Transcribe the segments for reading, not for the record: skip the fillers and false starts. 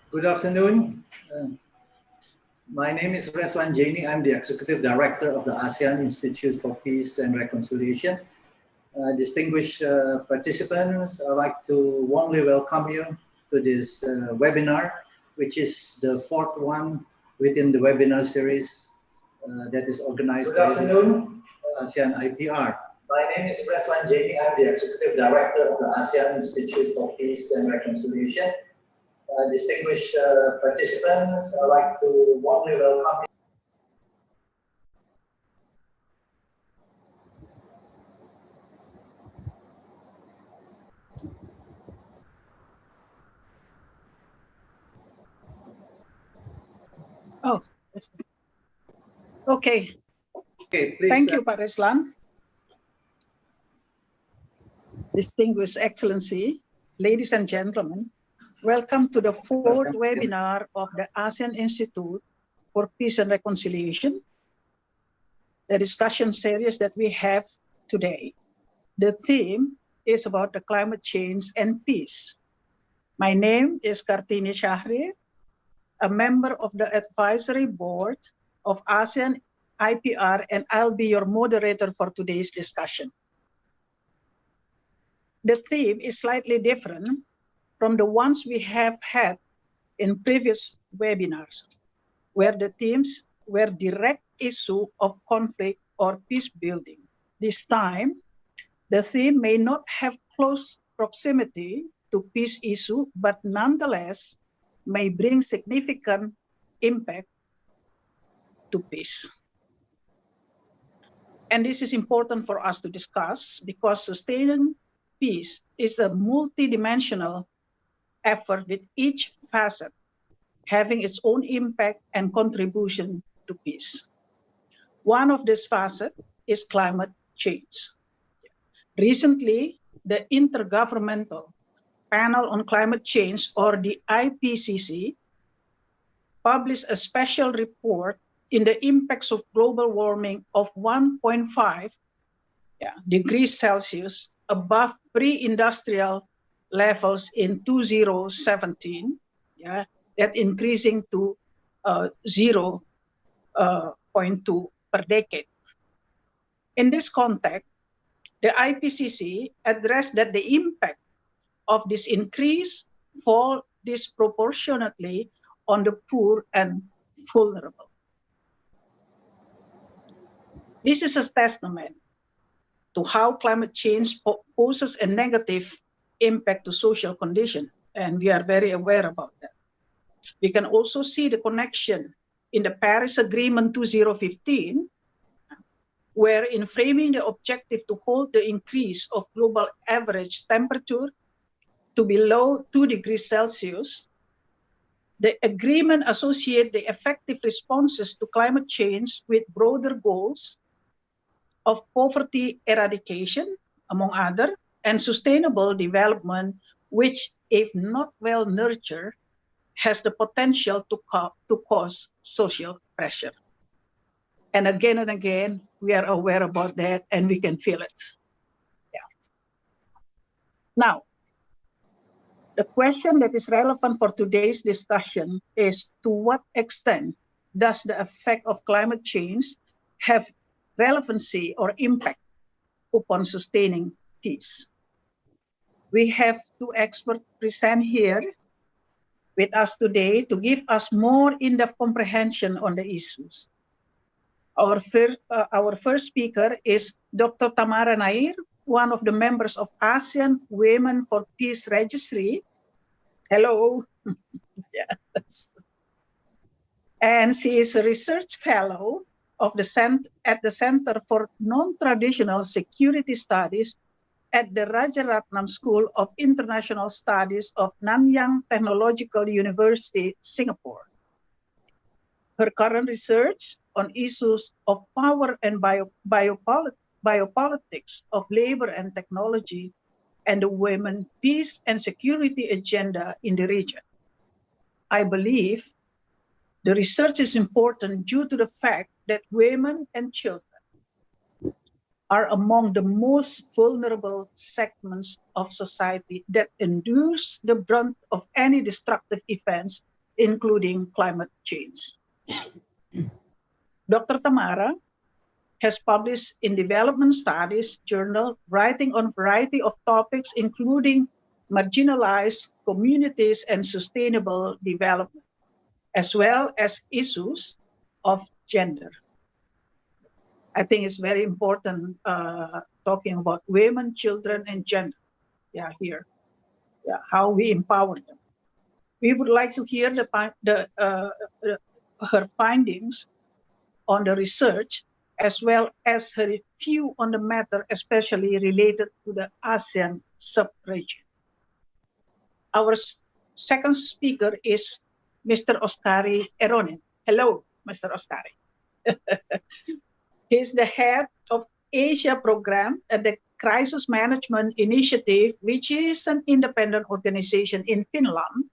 Good afternoon. My name is Reswan Jaini. I'm the Executive Director of the ASEAN Institute for Peace and Reconciliation. Distinguished participants, I'd like to warmly welcome you to this webinar, which is the fourth one within the webinar series that is organized by the ASEAN-IPR. My name is Reswan Jaini. I'm the Executive Director of the ASEAN Institute for Peace and Reconciliation. Distinguished participants, I'd like to warmly welcome you. Oh, okay. Okay, please. Thank you, Pak Reslan. Distinguished Excellency, ladies and gentlemen, welcome to the fourth webinar of the ASEAN Institute for Peace and Reconciliation, the discussion series that we have today. The theme is about the climate change and peace. My name is Kartini Sjahrir, a member of the advisory board of ASEAN-IPR, and I'll be your moderator for today's discussion. The theme is slightly different from the ones we have had in previous webinars, where the themes were direct issue of conflict or peace building. This time, the theme may not have close proximity to peace issue, but nonetheless may bring significant impact to peace. And this is important for us to discuss because sustaining peace is a multidimensional effort with each facet having its own impact and contribution to peace. One of these facets is climate change. Recently, the Intergovernmental Panel on Climate Change, or the IPCC, published a special report in the impacts of global warming of 1.5 degrees Celsius above pre-industrial levels in 2017, that increasing to 0.2 per decade. In this context, the IPCC addressed that the impact of this increase fall disproportionately on the poor and vulnerable. This is a testament to how climate change poses a negative impact to social condition, and we are very aware about that. We can also see the connection in the Paris Agreement 2015, where in framing the objective to hold the increase of global average temperature to below 2 degrees Celsius, the agreement associates the effective responses to climate change with broader goals of poverty eradication, among others, and sustainable development, which, if not well nurtured, has the potential to cause social pressure. And again, we are aware about that and we can feel it. Now, the question that is relevant for today's discussion is, to what extent does the effect of climate change have relevancy or impact upon sustaining peace? We have two experts present here with us today to give us more in-depth comprehension on the issues. Our first speaker is Dr. Tamara Nair, one of the members of ASEAN Women for Peace Registry. Hello. Yes. And she is a research fellow of at the Center for Non-Traditional Security Studies at the Rajaratnam School of International Studies of Nanyang Technological University, Singapore. Her current research on issues of power and biopolitics of labor and technology and the women, peace and security agenda in the region. I believe the research is important due to the fact that women and children are among the most vulnerable segments of society that endures the brunt of any destructive events including climate change. Dr. Tamara has published in Development Studies journal, writing on a variety of topics, including marginalized communities and sustainable development, as well as issues of gender. I think it's very important talking about women, children, and gender. Yeah, here. Yeah, how we empower them. We would like to hear her findings on the research, as well as her view on the matter, especially related to the ASEAN sub-region. Our second speaker is Mr. Oskari Eronen. Hello, Mr. Oskari. He's the head of Asia program at the Crisis Management Initiative, which is an independent organization in Finland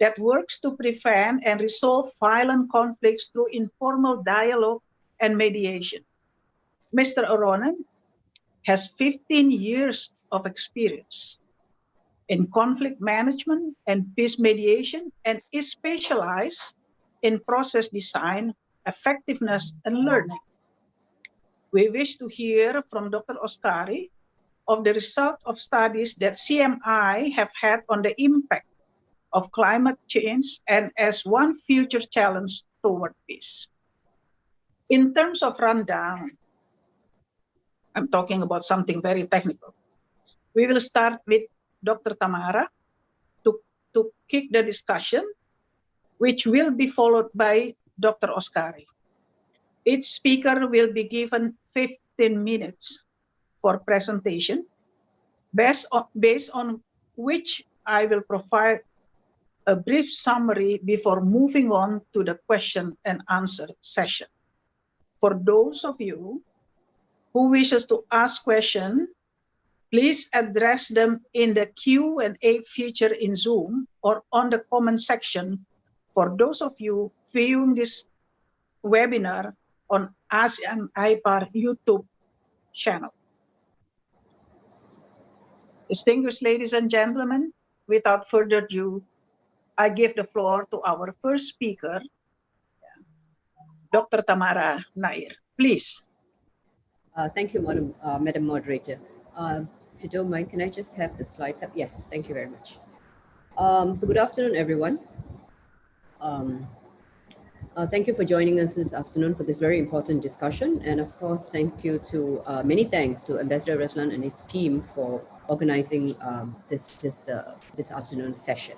that works to prevent and resolve violent conflicts through informal dialogue and mediation. Mr. Eronen has 15 years of experience in conflict management and peace mediation, and is specialized in process design, effectiveness, and learning. We wish to hear from Dr. Oskari of the result of studies that CMI have had on the impact of climate change and as one future challenge toward peace. In terms of rundown, I'm talking about something very technical. We will start with Dr. Tamara to kick the discussion, which will be followed by Dr. Oskari. Each speaker will be given 15 minutes for presentation, based on which I will provide a brief summary before moving on to the question and answer session. For those of you who wishes to ask questions, please address them in the Q&A feature in Zoom or on the comment section for those of you viewing this webinar on ASEAN-IPR YouTube channel. Distinguished ladies and gentlemen, without further ado, I give the floor to our first speaker, Dr. Tamara Nair. Please. Thank you, Madam Moderator. If you don't mind, can I just have the slides up? Yes, thank you very much. So good afternoon, everyone. Thank you for joining us this afternoon for this very important discussion. And of course, thank you to, many thanks to Ambassador Reslan and his team for organizing this afternoon session.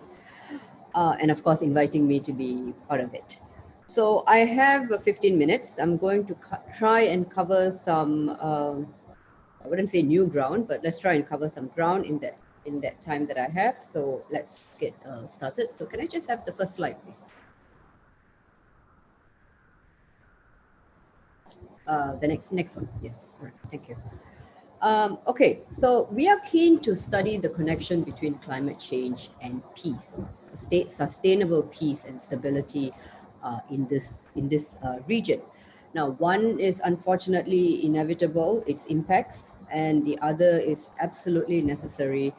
And of course, inviting me to be part of it. So I have 15 minutes. I'm going to try and cover some, I wouldn't say new ground, but let's try and cover some ground in that time that I have. So let's get started. So can I just have the first slide, please? The next one. Yes, all right, thank you. Okay, so we are keen to study the connection between climate change and peace, sustainable peace and stability in this region. Now, one is unfortunately inevitable, its impacts, and the other is absolutely necessary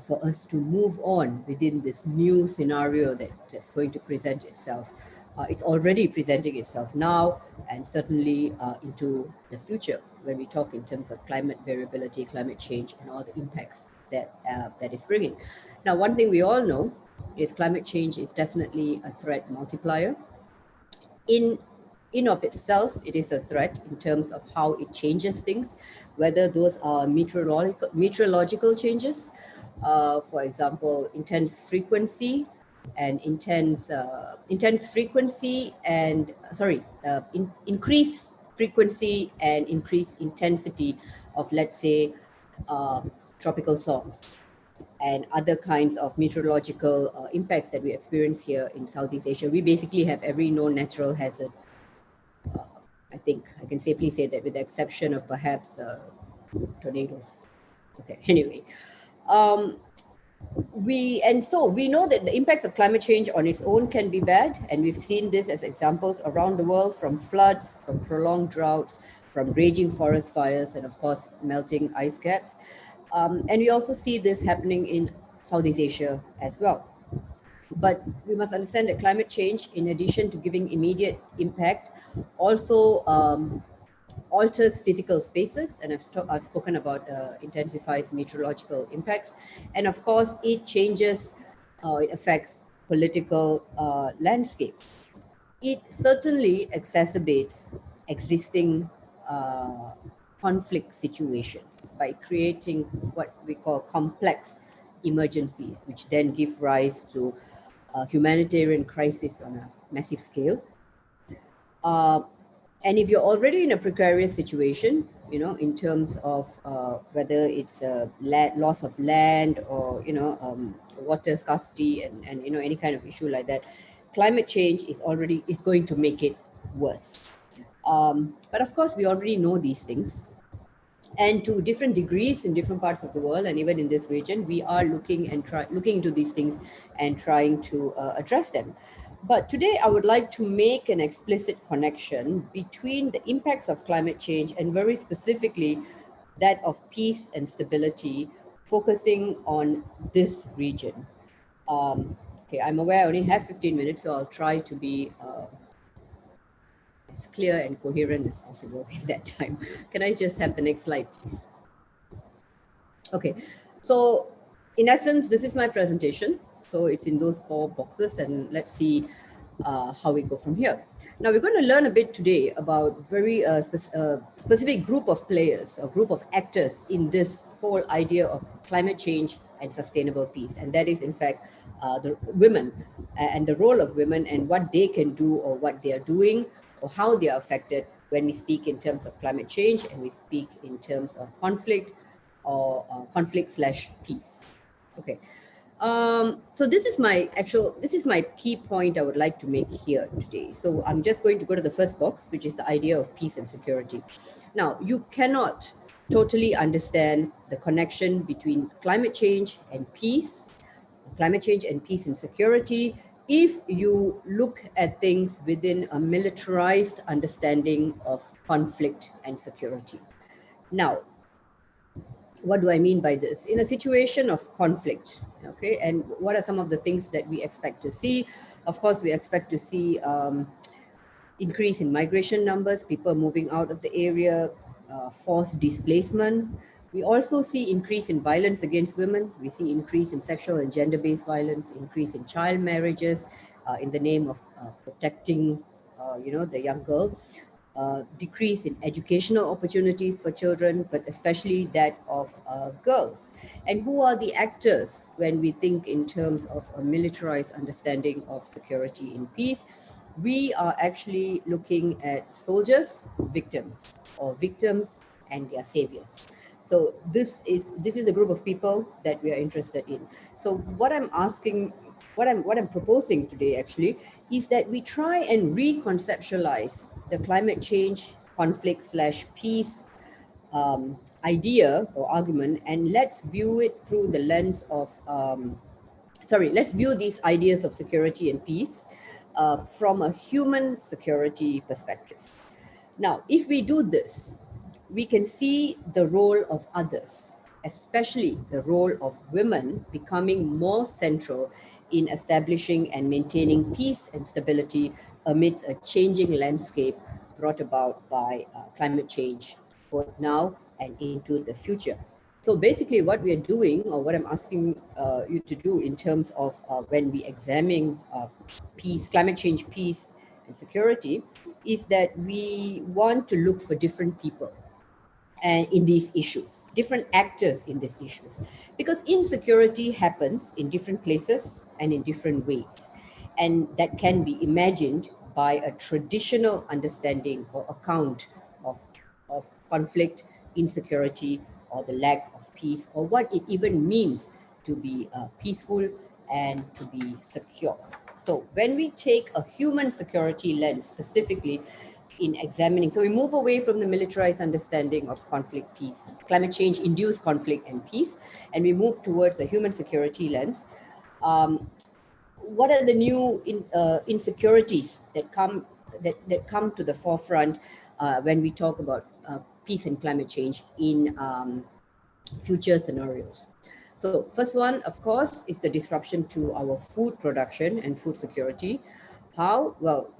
for us to move on within this new scenario that's going to present itself. It's already presenting itself now, and certainly into the future when we talk in terms of climate variability, climate change, and all the impacts that is bringing. Now, one thing we all know is climate change is definitely a threat multiplier. In of itself, it is a threat in terms of how it changes things, whether those are meteorological changes, for example, increased frequency and increased intensity of, let's say, tropical storms and other kinds of meteorological impacts that we experience here in Southeast Asia. We basically have every known natural hazard. I think I can safely say that, with the exception of perhaps tornadoes. Okay, anyway. We know that the impacts of climate change on its own can be bad, and we've seen this as examples around the world, from floods, from prolonged droughts, from raging forest fires, and of course melting ice caps. And we also see this happening in Southeast Asia as well. But we must understand that climate change, in addition to giving immediate impact, also alters physical spaces, and I've spoken about intensifies meteorological impacts, and of course it changes, it affects political landscapes. It certainly exacerbates existing conflict situations by creating what we call complex emergencies, which then give rise to humanitarian crisis on a massive scale. And if you're already in a precarious situation, you know, in terms of whether it's a loss of land or, you know, water scarcity and, you know, any kind of issue like that, climate change is going to make it worse. But of course, we already know these things. And to different degrees in different parts of the world, and even in this region, we are looking into these things and trying to address them. But today, I would like to make an explicit connection between the impacts of climate change and very specifically that of peace and stability, focusing on this region. Okay, I'm aware I only have 15 minutes, so I'll try to be as clear and coherent as possible in that time. Can I just have the next slide, please? Okay, so in essence, this is my presentation. So it's in those 4 boxes, and let's see how we go from here. Now we're going to learn a bit today about very specific group of players, a group of actors in this whole idea of climate change and sustainable peace. And that is in fact the women and the role of women and what they can do or what they are doing or how they are affected when we speak in terms of climate change and we speak in terms of conflict or conflict/peace. Okay. So this is my key point I would like to make here today. So I'm just going to go to the first box, which is the idea of peace and security. Now, you cannot totally understand the connection between climate change and peace and security if you look at things within a militarized understanding of conflict and security. Now, what do I mean by this? In a situation of conflict, okay, and what are some of the things that we expect to see? Of course, we expect to see increase in migration numbers, people moving out of the area, forced displacement. We also see increase in violence against women. We see increase in sexual and gender-based violence, increase in child marriages in the name of protecting, the young girl. Decrease in educational opportunities for children, but especially that of girls. And who are the actors when we think in terms of a militarized understanding of security in peace? We are actually looking at soldiers, victims, or victims and their saviors. So this is a group of people that we are interested in. So what I'm proposing today actually is that we try and reconceptualize the climate change conflict/peace idea or argument, and let's view it through the lens of let's view these ideas of security and peace from a human security perspective. Now, if we do this, we can see the role of others, especially the role of women, becoming more central in establishing and maintaining peace and stability amidst a changing landscape brought about by climate change, both now and into the future. So basically what we are doing, or what I'm asking you to do in terms of when we examine peace, climate change, peace and security, is that we want to look for different people and in these issues, different actors in these issues, because insecurity happens in different places and in different ways, and that can be imagined by a traditional understanding or account of conflict, insecurity, or the lack of peace, or what it even means to be peaceful and to be secure. So when we take a human security lens specifically in examining, so we move away from the militarized understanding of conflict, peace, climate change induced conflict and peace, and we move towards a human security lens. What are the new insecurities that come to the forefront when we talk about peace and climate change in future scenarios? So first one, of course, is the disruption to our food production and food security. How? Well,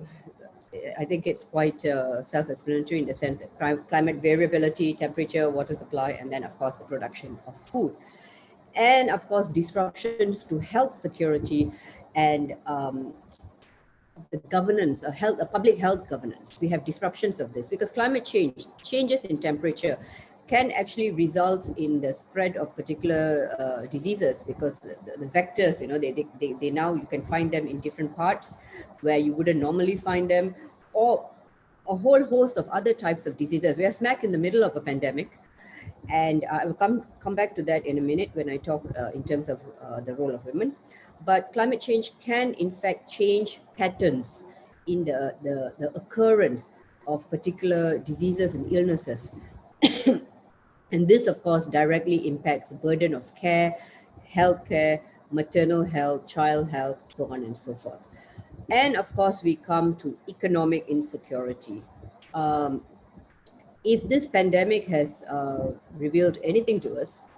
I think it's quite self-explanatory in the sense that climate variability, temperature, water supply, and then of course the production of food. And of course, disruptions to health security and the governance, a public health governance. We have disruptions of this because climate change, changes in temperature can actually result in the spread of particular diseases because the vectors, you know, they now you can find them in different parts where you wouldn't normally find them, or a whole host of other types of diseases. We are smack in the middle of a pandemic, and I will come back to that in a minute when I talk in terms of the role of women. But climate change can in fact change patterns in the occurrence of particular diseases and illnesses. And this, of course, directly impacts the burden of care, healthcare, maternal health, child health, so on and so forth. And of course, we come to economic insecurity. If this pandemic has revealed anything to us,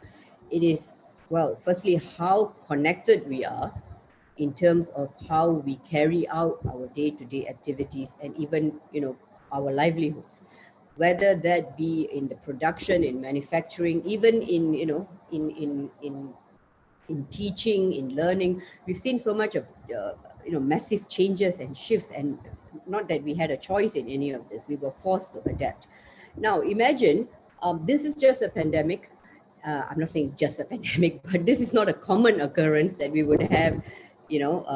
it is, well, firstly, how connected we are in terms of how we carry out our day-to-day activities and even, you know, our livelihoods, whether that be in the production, in manufacturing, even in, you know, in teaching, in learning. We've seen so much of, you know, massive changes and shifts, and not that we had a choice in any of this, we were forced to adapt. Now, imagine this is just a pandemic. I'm not saying just a pandemic, but this is not a common occurrence that we would have, you know,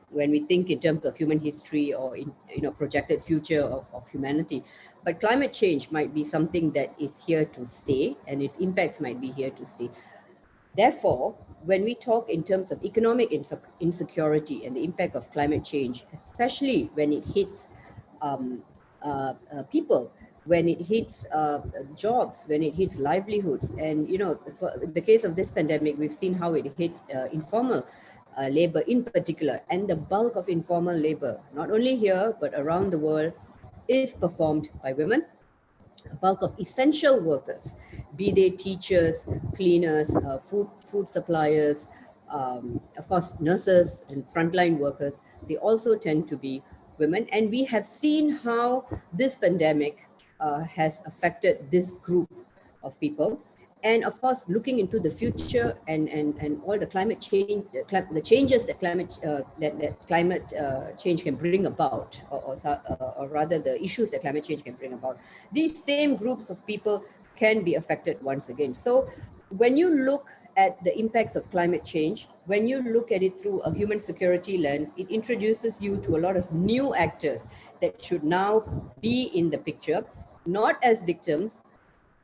when we think in terms of human history or in, you know, projected future of humanity. But climate change might be something that is here to stay, and its impacts might be here to stay. Therefore, when we talk in terms of economic insecurity and the impact of climate change, especially when it hits people, when it hits jobs, when it hits livelihoods, and, you know, for the case of this pandemic, we've seen how it hit informal labor in particular, and the bulk of informal labor, not only here but around the world, is performed by women. A bulk of essential workers, be they teachers, cleaners, food suppliers, of course, nurses and frontline workers, they also tend to be women. And we have seen how this pandemic has affected this group of people. And of course, looking into the future and all the climate change, the changes that climate change can bring about, or rather the issues that climate change can bring about, these same groups of people can be affected once again. So when you look at the impacts of climate change, when you look at it through a human security lens, it introduces you to a lot of new actors that should now be in the picture, not as victims,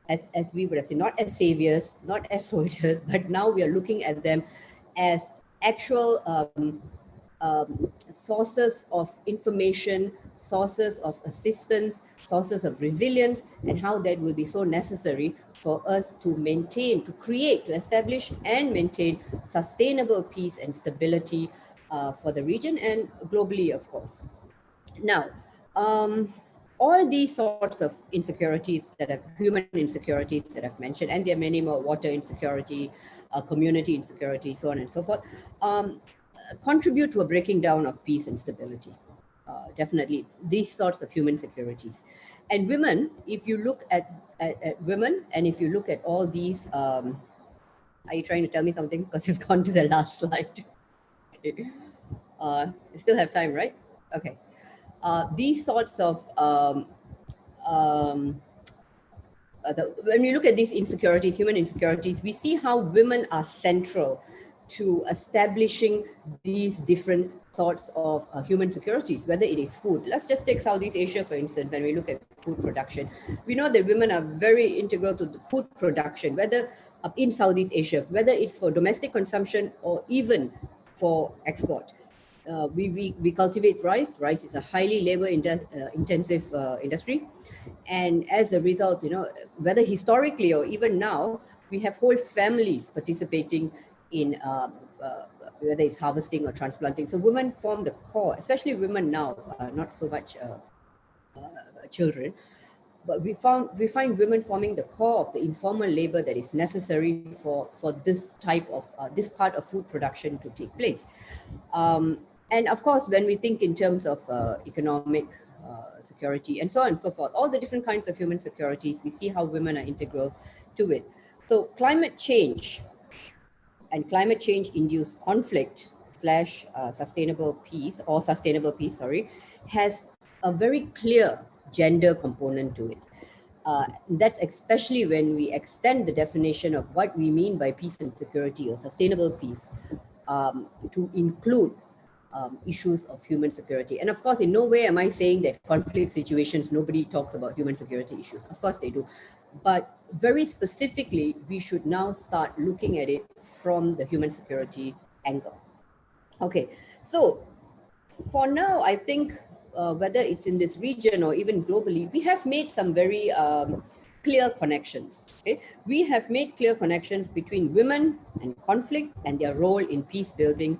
as we would have seen, not as saviors, not as soldiers, but now we are looking at them as actual sources of information, sources of assistance, sources of resilience, and how that will be so necessary for us to maintain, to create, to establish and maintain sustainable peace and stability for the region and globally, of course. Now, all these sorts of insecurities that have human insecurities that I've mentioned, and there are many more, water insecurity, community insecurity, so on and so forth, contribute to a breaking down of peace and stability. Definitely, these sorts of human securities. And women, if you look at women, and if you look at all these, are you trying to tell me something? Because it's gone to the last slide. Okay. You still have time, right? Okay. These sorts of, when we look at these insecurities, human insecurities, we see how women are central to establishing these different sorts of human securities, whether it is food. Let's just take Southeast Asia, for instance, and we look at food production. We know that women are very integral to the food production, whether in Southeast Asia, whether it's for domestic consumption or even for export. We cultivate rice. Rice is a highly labor intensive industry. And as a result, you know, whether historically or even now, we have whole families participating in whether it's harvesting or transplanting. So women form the core, especially women now, not so much children, but we find women forming the core of the informal labor that is necessary for this type of this part of food production to take place. And of course, when we think in terms of economic security and so on and so forth, all the different kinds of human securities, we see how women are integral to it. So climate change and climate change induced conflict slash sustainable peace, has a very clear gender component to it. That's especially when we extend the definition of what we mean by peace and security or sustainable peace to include issues of human security. And of course, in no way am I saying that conflict situations, nobody talks about human security issues. Of course they do. But very specifically, we should now start looking at it from the human security angle. Okay, so for now, I think whether it's in this region or even globally, we have made some very clear connections. Okay? We have made clear connections between women and conflict and their role in peace building,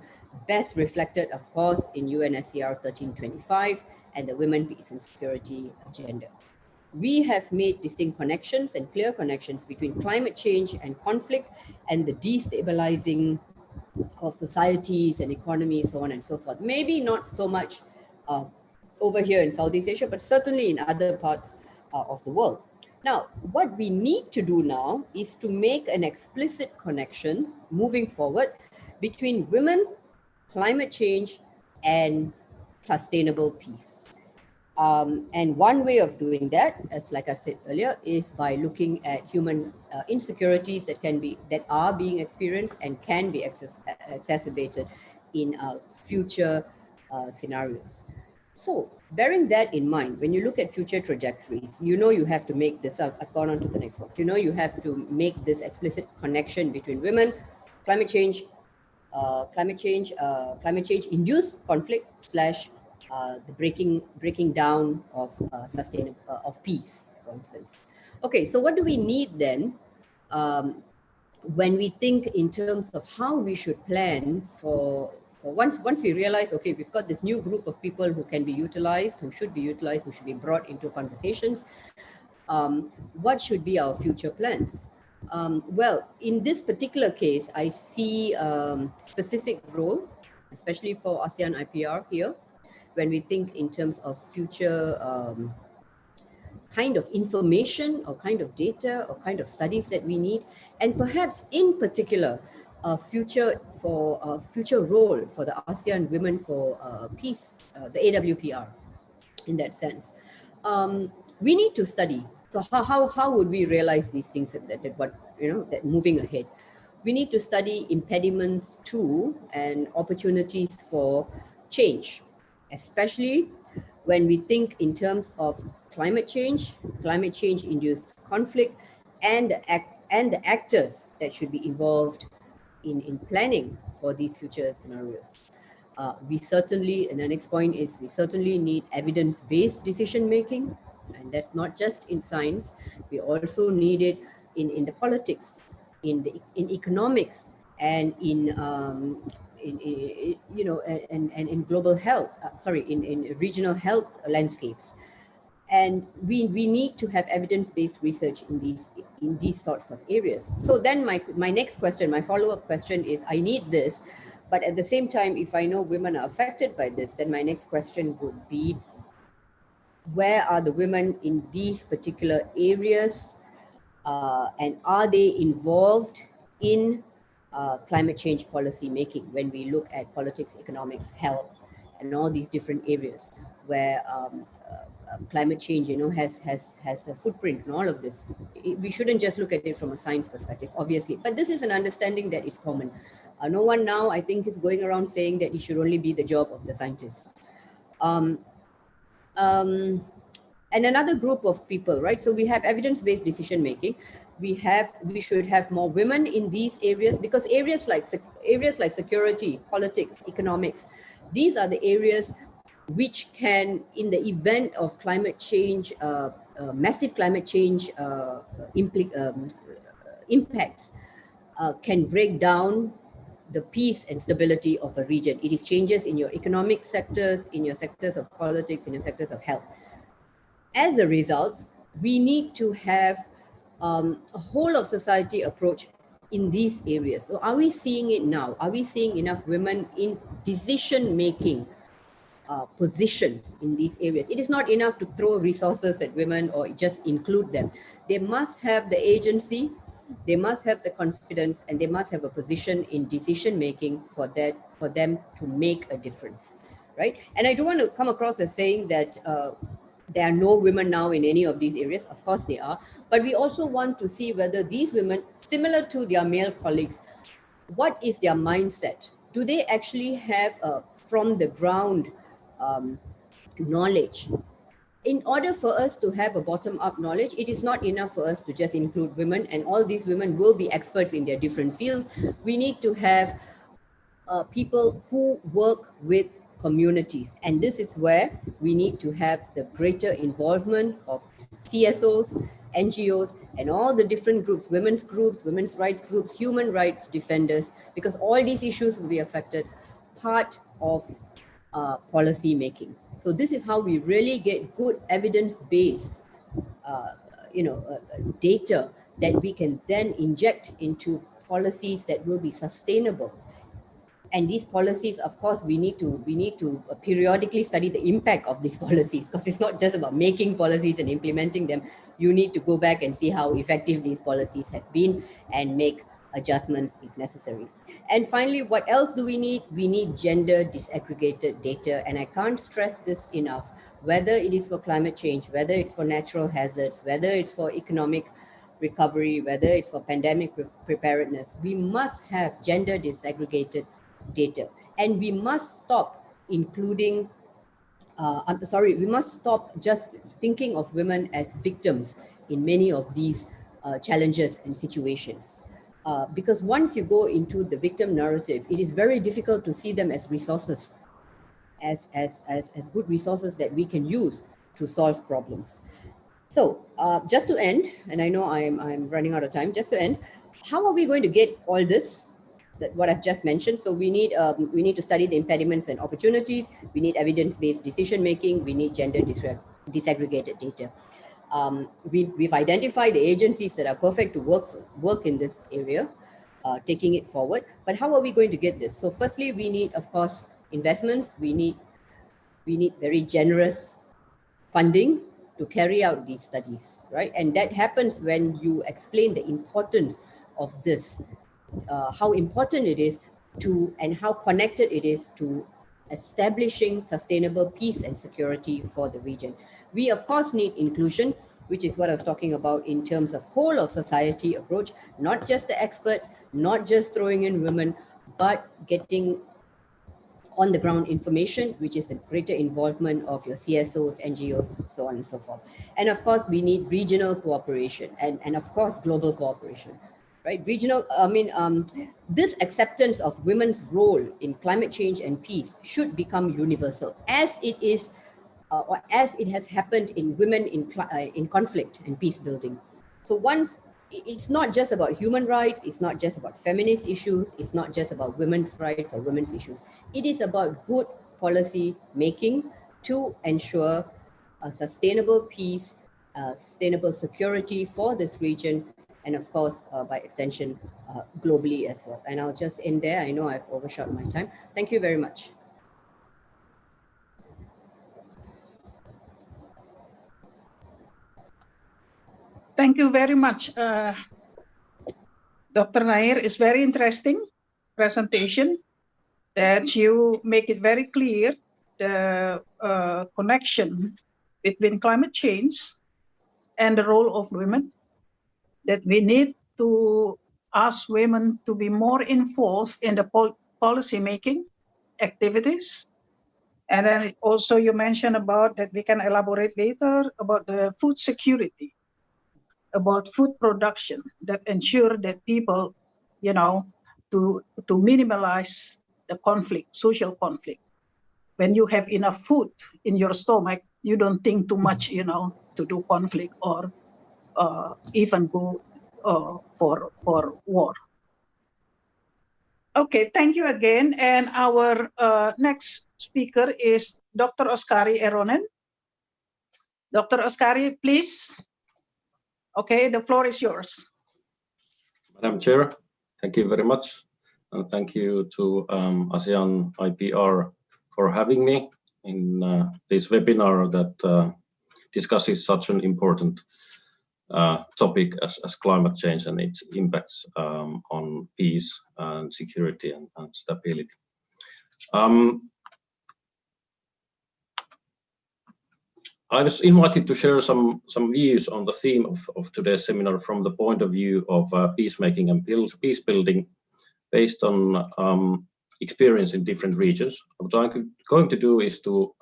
best reflected, of course, in UNSCR 1325 and the Women, Peace and Security Agenda. We have made distinct connections and clear connections between climate change and conflict and the destabilizing of societies and economies, so on and so forth. Maybe not so much over here in Southeast Asia, but certainly in other parts of the world. Now, what we need to do now is to make an explicit connection moving forward between women, climate change, and sustainable peace. And one way of doing that, as like I've said earlier, is by looking at human insecurities that are being experienced and can be exacerbated in future scenarios. So bearing that in mind, when you look at future trajectories, you have to make this, I've gone on to the next box, you have to make this explicit connection between women, climate change induced conflict slash the breaking down of of peace, for instance. Okay, so what do we need then when we think in terms of how we should plan for once we realize, okay, we've got this new group of people who can be utilized, who should be utilized, who should be brought into conversations, what should be our future plans? Well, in this particular case, I see specific role, especially for ASEAN-IPR here, when we think in terms of future kind of information or kind of data or kind of studies that we need, and perhaps in particular, future role for the ASEAN Women for Peace, the AWPR, in that sense. We need to study. So how would we realize these things that moving ahead? We need to study impediments to and opportunities for change, especially when we think in terms of climate change induced conflict, and the actors that should be involved in planning for these future scenarios. We certainly, and the next point is, we certainly need evidence-based decision making, and that's not just in science. We also need it in the politics, in economics, and in global health. In regional health landscapes. And we need to have evidence-based research in these sorts of areas. So then my next question, my follow-up question is, I need this, but at the same time, if I know women are affected by this, then my next question would be, where are the women in these particular areas, and are they involved in climate change policy making when we look at politics, economics, health, and all these different areas where climate change, has a footprint in all of this. We shouldn't just look at it from a science perspective, obviously, but this is an understanding that is common. No one now, I think, is going around saying that it should only be the job of the scientists. And another group of people, right? So we have evidence-based decision making. We should have more women in these areas, because areas like security, politics, economics, these are the areas which can, in the event of climate change, massive climate change impacts, can break down the peace and stability of a region. It is changes in your economic sectors, in your sectors of politics, in your sectors of health. As a result, we need to have a whole of society approach in these areas. So are we seeing it now? Are we seeing enough women in decision-making positions in these areas? It is not enough to throw resources at women or just include them. They must have the agency, they must have the confidence, and they must have a position in decision-making for them to make a difference, right? And I don't want to come across as saying that there are no women now in any of these areas. Of course they are, but we also want to see whether these women, similar to their male colleagues, what is their mindset? Do they actually have from the ground knowledge? In order for us to have a bottom-up knowledge, it is not enough for us to just include women and all these women will be experts in their different fields. We need to have people who work with communities, and this is where we need to have the greater involvement of CSOs, NGOs, and all the different groups, women's rights groups, human rights defenders, because all these issues will be affected, part of policy making. So this is how we really get good evidence-based data that we can then inject into policies that will be sustainable. And these policies, of course, we need to periodically study the impact of these policies, because it's not just about making policies and implementing them. You need to go back and see how effective these policies have been and make adjustments if necessary. And finally, what else do we need? We need gender disaggregated data. And I can't stress this enough, whether it is for climate change, whether it's for natural hazards, whether it's for economic recovery, whether it's for pandemic preparedness, we must have gender disaggregated data. And we must stop including, we must stop just thinking of women as victims in many of these challenges and situations. Because once you go into the victim narrative, it is very difficult to see them as resources, as good resources that we can use to solve problems. So just to end, and I know I'm running out of time, just to end, how are we going to get all this, what I've just mentioned? So we need to study the impediments and opportunities. We need evidence-based decision-making. We need gender disaggregated data. We've identified the agencies that are perfect to work in this area, taking it forward. But how are we going to get this? So firstly, we need, of course, investments. We need very generous funding to carry out these studies, right? And that happens when you explain the importance of this, how important it is to, and how connected it is to establishing sustainable peace and security for the region. We, of course, need inclusion, which is what I was talking about in terms of whole of society approach, not just the experts, not just throwing in women, but getting on the ground information, which is a greater involvement of your CSOs, NGOs, so on and so forth. And of course, we need regional cooperation and of course, global cooperation, right? This acceptance of women's role in climate change and peace should become universal, as it is, or as it has happened in women in conflict and peace building. So once, it's not just about human rights, it's not just about feminist issues, it's not just about women's rights or women's issues. It is about good policy making to ensure a sustainable peace, sustainable security for this region, and of course, by extension, globally as well. And I'll just end there. I know I've overshot my time. Thank you very much. Thank you very much, Dr. Nair. It's very interesting presentation that you make it very clear the connection between climate change and the role of women, that we need to ask women to be more involved in the policy making activities. And then also you mentioned about that we can elaborate later about the food security, about food production that ensure that people, to minimize the conflict, social conflict. When you have enough food in your stomach, you don't think too much, to do conflict or even go for war. Okay, thank you again. And our next speaker is Dr. Oskari Eronen. Dr. Oskari, please Okay, the floor is yours. Madam Chair, thank you very much. And thank you to ASEAN-IPR for having me in this webinar that discusses such an important topic as climate change and its impacts on peace and security and stability. I was invited to share some views on the theme of today's seminar from the point of view of peacemaking and peace building based on experience in different regions. What I'm going to do is to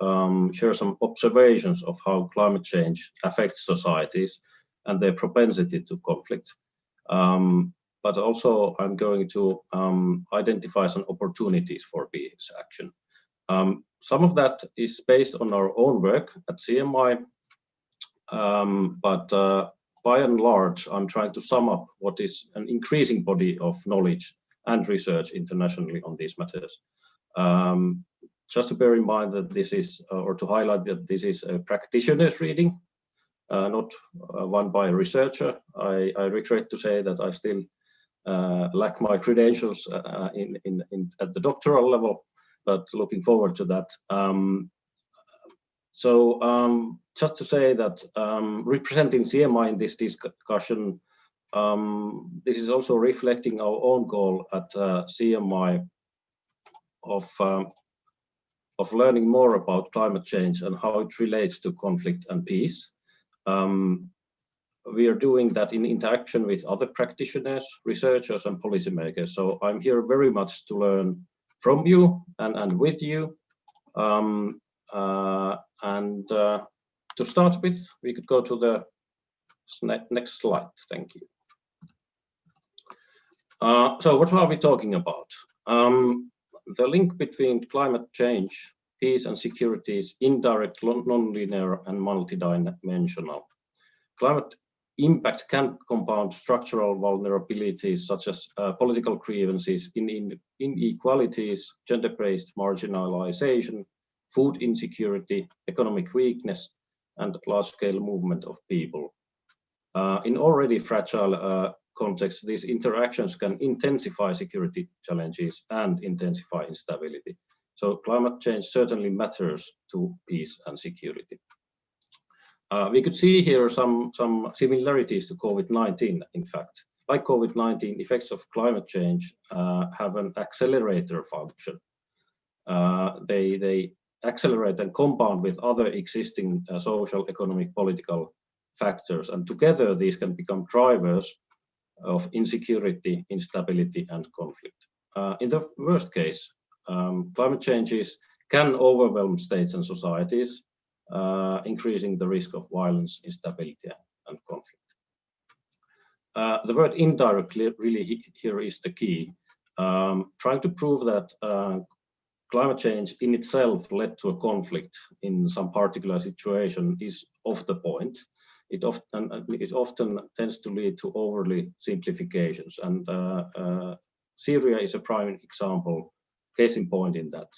share some observations of how climate change affects societies and their propensity to conflict. But also I'm going to identify some opportunities for peace action. Some of that is based on our own work at CMI, but by and large, I'm trying to sum up what is an increasing body of knowledge and research internationally on these matters. Just to bear in mind that this is, or to highlight that this is a practitioner's reading, not one by a researcher. I regret to say that I still lack my credentials at the doctoral level, but looking forward to that. Just to say that representing CMI in this discussion, this is also reflecting our own goal at CMI of learning more about climate change and how it relates to conflict and peace. We are doing that in interaction with other practitioners, researchers, and policymakers. So I'm here very much to learn from you and with you. To start with, we could go to the next slide. Thank you. So what are we talking about? The link between climate change, peace, and security is indirect, non-linear, and multidimensional. Climate impacts can compound structural vulnerabilities such as political grievances, inequalities, gender-based marginalization, food insecurity, economic weakness, and large-scale movement of people. In already fragile contexts, these interactions can intensify security challenges and intensify instability. So climate change certainly matters to peace and security. We could see here some similarities to COVID-19, in fact. Like COVID-19, effects of climate change have an accelerator function. They accelerate and compound with other existing social, economic, political factors, and together these can become drivers of insecurity, instability, and conflict. In the worst case, climate changes can overwhelm states and societies, increasing the risk of violence, instability, and conflict. The word indirectly really here is the key. Trying to prove that climate change in itself led to a conflict in some particular situation is off the point. It often tends to lead to overly simplifications, and Syria is a prime example, case in point in that.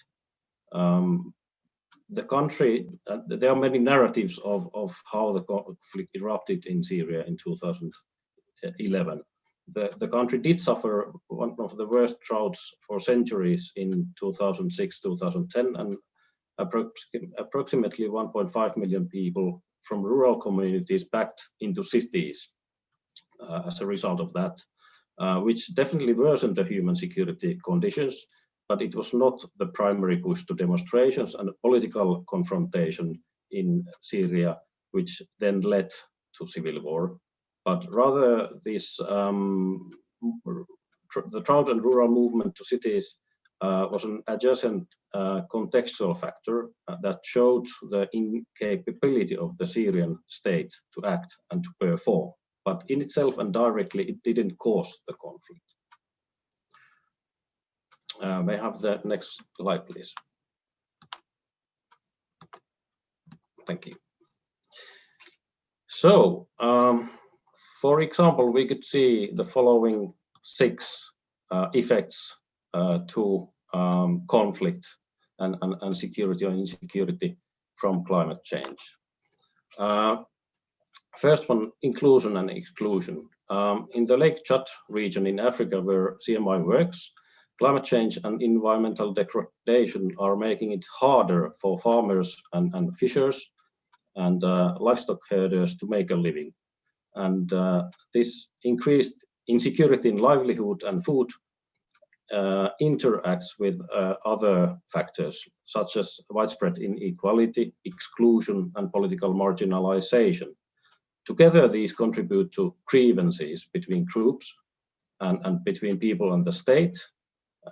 The country, there are many narratives of how the conflict erupted in Syria in 2011. The country did suffer one of the worst droughts for centuries in 2006-2010, and approximately 1.5 million people from rural communities backed into cities as a result of that, which definitely worsened the human security conditions, but it was not the primary push to demonstrations and political confrontation in Syria, which then led to civil war. But rather this, the drought and rural movement to cities was an adjacent contextual factor that showed the incapability of the Syrian state to act and to perform. But in itself and directly, it didn't cause the conflict. May I have the next slide, please? Thank you. So, for example, we could see the following 6 effects to conflict and security or insecurity from climate change. First one, inclusion and exclusion. In the Lake Chad region in Africa, where CMI works, climate change and environmental degradation are making it harder for farmers and fishers and livestock herders to make a living. And this increased insecurity in livelihood and food interacts with other factors, such as widespread inequality, exclusion, and political marginalization. Together, these contribute to grievances between groups and between people and the state,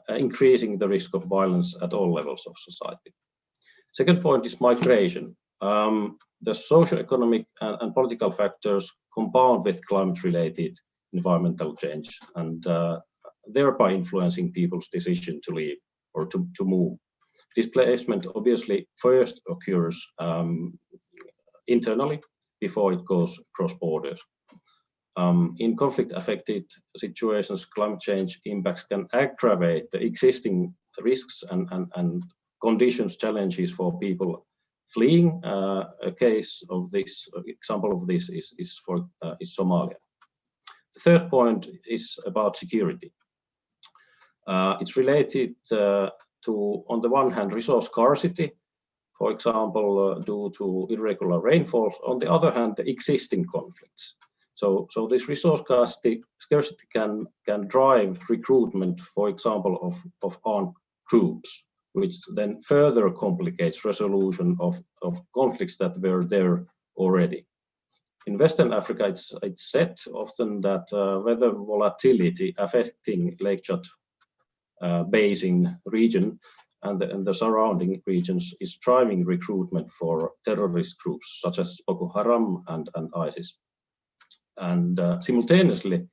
increasing the risk of violence at all levels of society. Second point is migration. The socio-economic and political factors compound with climate-related environmental change and thereby influencing people's decision to leave or to move. Displacement obviously first occurs internally before it goes across borders. In conflict-affected situations, climate change impacts can aggravate the existing risks and conditions, challenges for people fleeing. A case of this, example of this is Somalia. The third point is about security. It's related to, on the one hand, resource scarcity, for example, due to irregular rainfalls. On the other hand, the existing conflicts. So this resource scarcity can drive recruitment, for example, of armed groups, which then further complicates resolution of conflicts that were there already. In Western Africa, it's said often that weather volatility affecting Lake Chad basin region and the surrounding regions is driving recruitment for terrorist groups such as Boko Haram and ISIS. And simultaneously,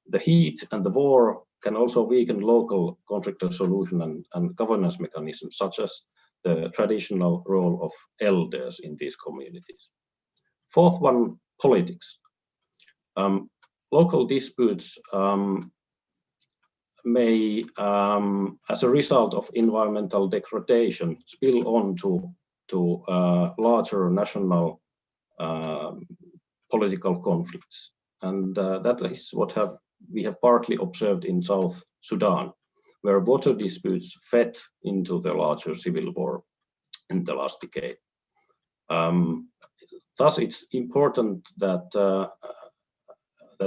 the heat and the war can also weaken local conflict resolution and governance mechanisms, such as the traditional role of elders in these communities. Fourth one, politics. Local disputes may, as a result of environmental degradation, spill on to larger national political conflicts. And that is what we have partly observed in South Sudan, where water disputes fed into the larger civil war in the last decade. Thus, it's important that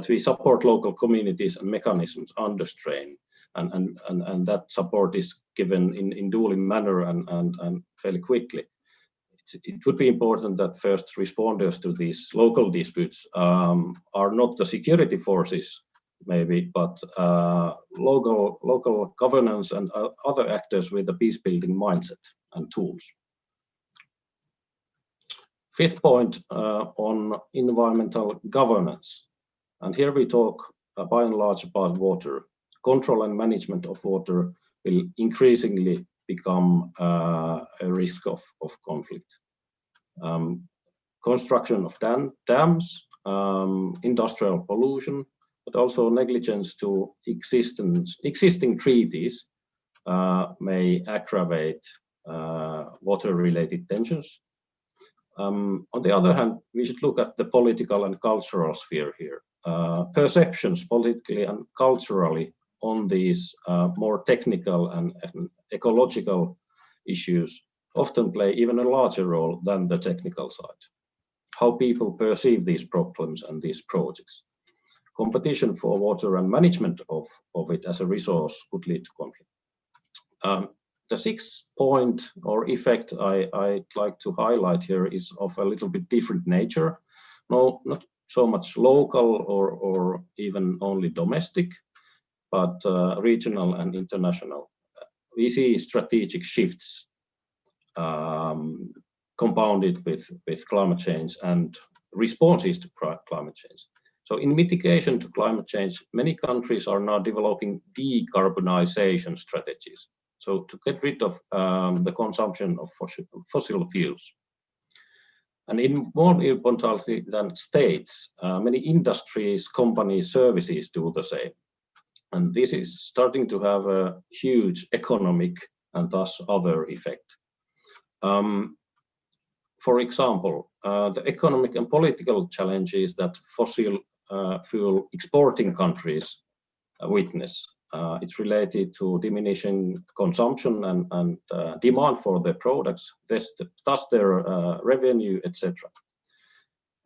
we support local communities and mechanisms under strain, and that support is given in duly manner and fairly quickly. It would be important that first responders to these local disputes are not the security forces, maybe, but local governance and other actors with a peace-building mindset and tools. Fifth point on environmental governance. And here we talk by and large about water. Control and management of water will increasingly become a risk of conflict. Construction of dams, industrial pollution, but also negligence to existing treaties may aggravate water-related tensions. On the other hand, we should look at the political and cultural sphere here. Perceptions politically and culturally on these more technical and ecological issues often play even a larger role than the technical side. How people perceive these problems and these projects. Competition for water and management of it as a resource could lead to conflict. The sixth point or effect I'd like to highlight here is of a little bit different nature. No, not so much local or even only domestic, but regional and international. We see strategic shifts compounded with climate change and responses to climate change. So in mitigation to climate change, many countries are now developing decarbonization strategies. So to get rid of the consumption of fossil fuels. And in more importantly than states, many industries, companies, services do the same. And this is starting to have a huge economic and thus other effect. for example, the economic and political challenges that fossil fuel exporting countries witness. It's related to diminishing consumption and demand for their products, thus their revenue, etc.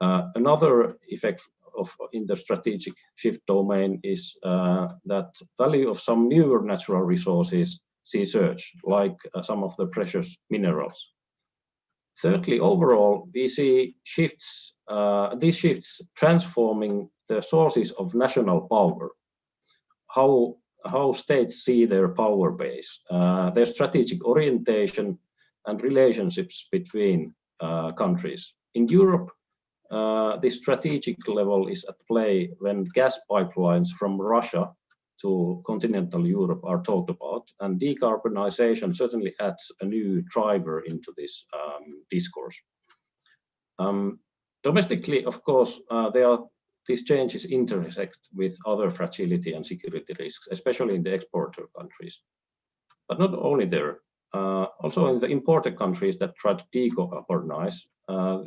Another effect in the strategic shift domain is that value of some newer natural resources see surge, like some of the precious minerals. Thirdly, overall, we see these shifts transforming the sources of national power, how states see their power base, their strategic orientation and relationships between countries. In Europe, the strategic level is at play when gas pipelines from Russia to continental Europe are talked about, and decarbonization certainly adds a new driver into this discourse. Domestically, of course, these changes intersect with other fragility and security risks, especially in the exporter countries. But not only there, also in the importer countries that try to decarbonize,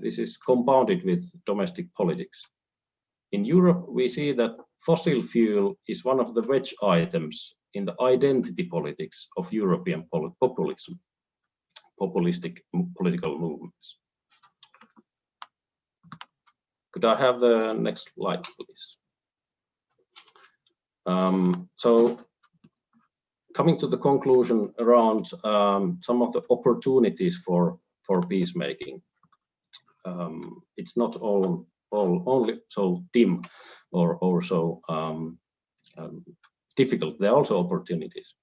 this is compounded with domestic politics. In Europe, we see that fossil fuel is one of the wedge items in the identity politics of European populistic political movements. Could I have the next slide, please? So, coming to the conclusion around some of the opportunities for peacemaking. It's not only so dim or so difficult. There are also opportunities.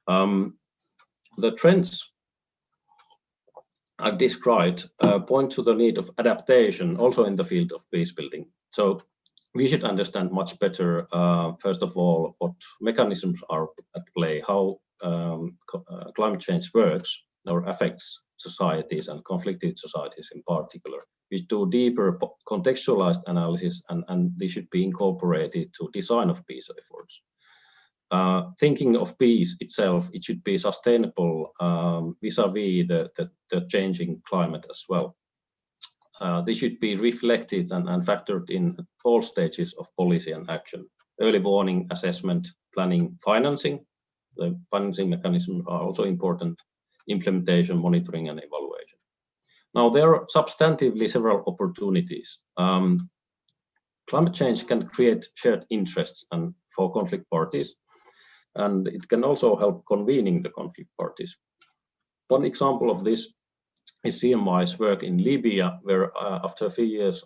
The trends I've described point to the need of adaptation also in the field of peacebuilding. So we should understand much better, first of all, what mechanisms are at play, how climate change works or affects societies and conflicted societies in particular. We do deeper contextualized analysis, and they should be incorporated to design of peace efforts. Thinking of peace itself, it should be sustainable vis-a-vis the changing climate as well. They should be reflected and factored in all stages of policy and action. Early warning, assessment, planning, financing. The financing mechanisms are also important. Implementation, monitoring, and evaluation. Now, there are substantively several opportunities. Climate change can create shared interests and for conflict parties, and it can also help convening the conflict parties. One example of this is CMI's work in Libya, where after a few years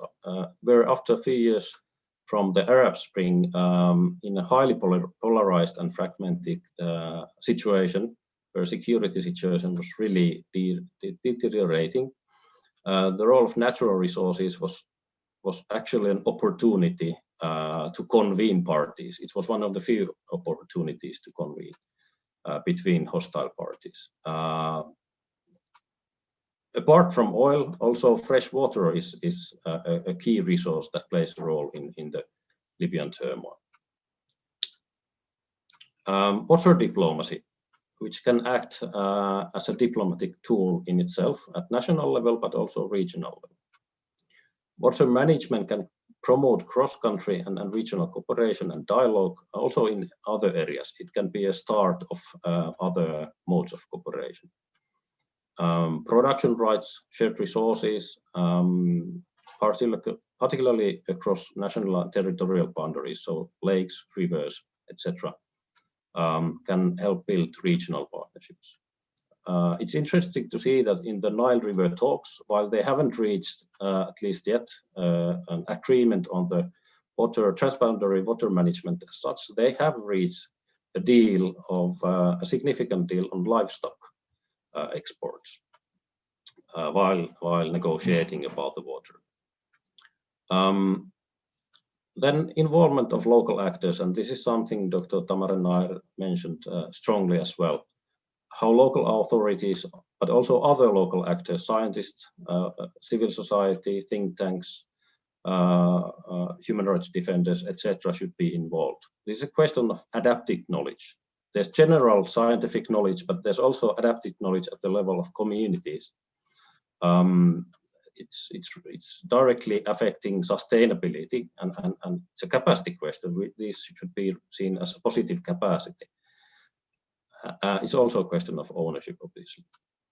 from the Arab Spring, in a highly polarized and fragmented situation, where security situation was really deteriorating, the role of natural resources was actually an opportunity to convene parties. It was one of the few opportunities to convene between hostile parties. Apart from oil, also fresh water is a key resource that plays a role in the Libyan turmoil. Water diplomacy, which can act as a diplomatic tool in itself at national level, but also regional level. Water management can promote cross-country and regional cooperation and dialogue, also in other areas. It can be a start of other modes of cooperation. Production rights, shared resources, particularly across national and territorial boundaries, so lakes, rivers, etc., can help build regional partnerships. It's interesting to see that in the Nile River talks, while they haven't reached, at least yet, an agreement on the transboundary water management as such, they have reached a deal of a significant deal on livestock exports while negotiating about the water. Then involvement of local actors, and this is something Dr. Tamara Nair mentioned strongly as well. How local authorities, but also other local actors, scientists, civil society, think tanks, human rights defenders, etc., should be involved. This is a question of adaptive knowledge. There's general scientific knowledge, but there's also adaptive knowledge at the level of communities. it's directly affecting sustainability, and it's a capacity question. This should be seen as a positive capacity. It's also a question of ownership, obviously.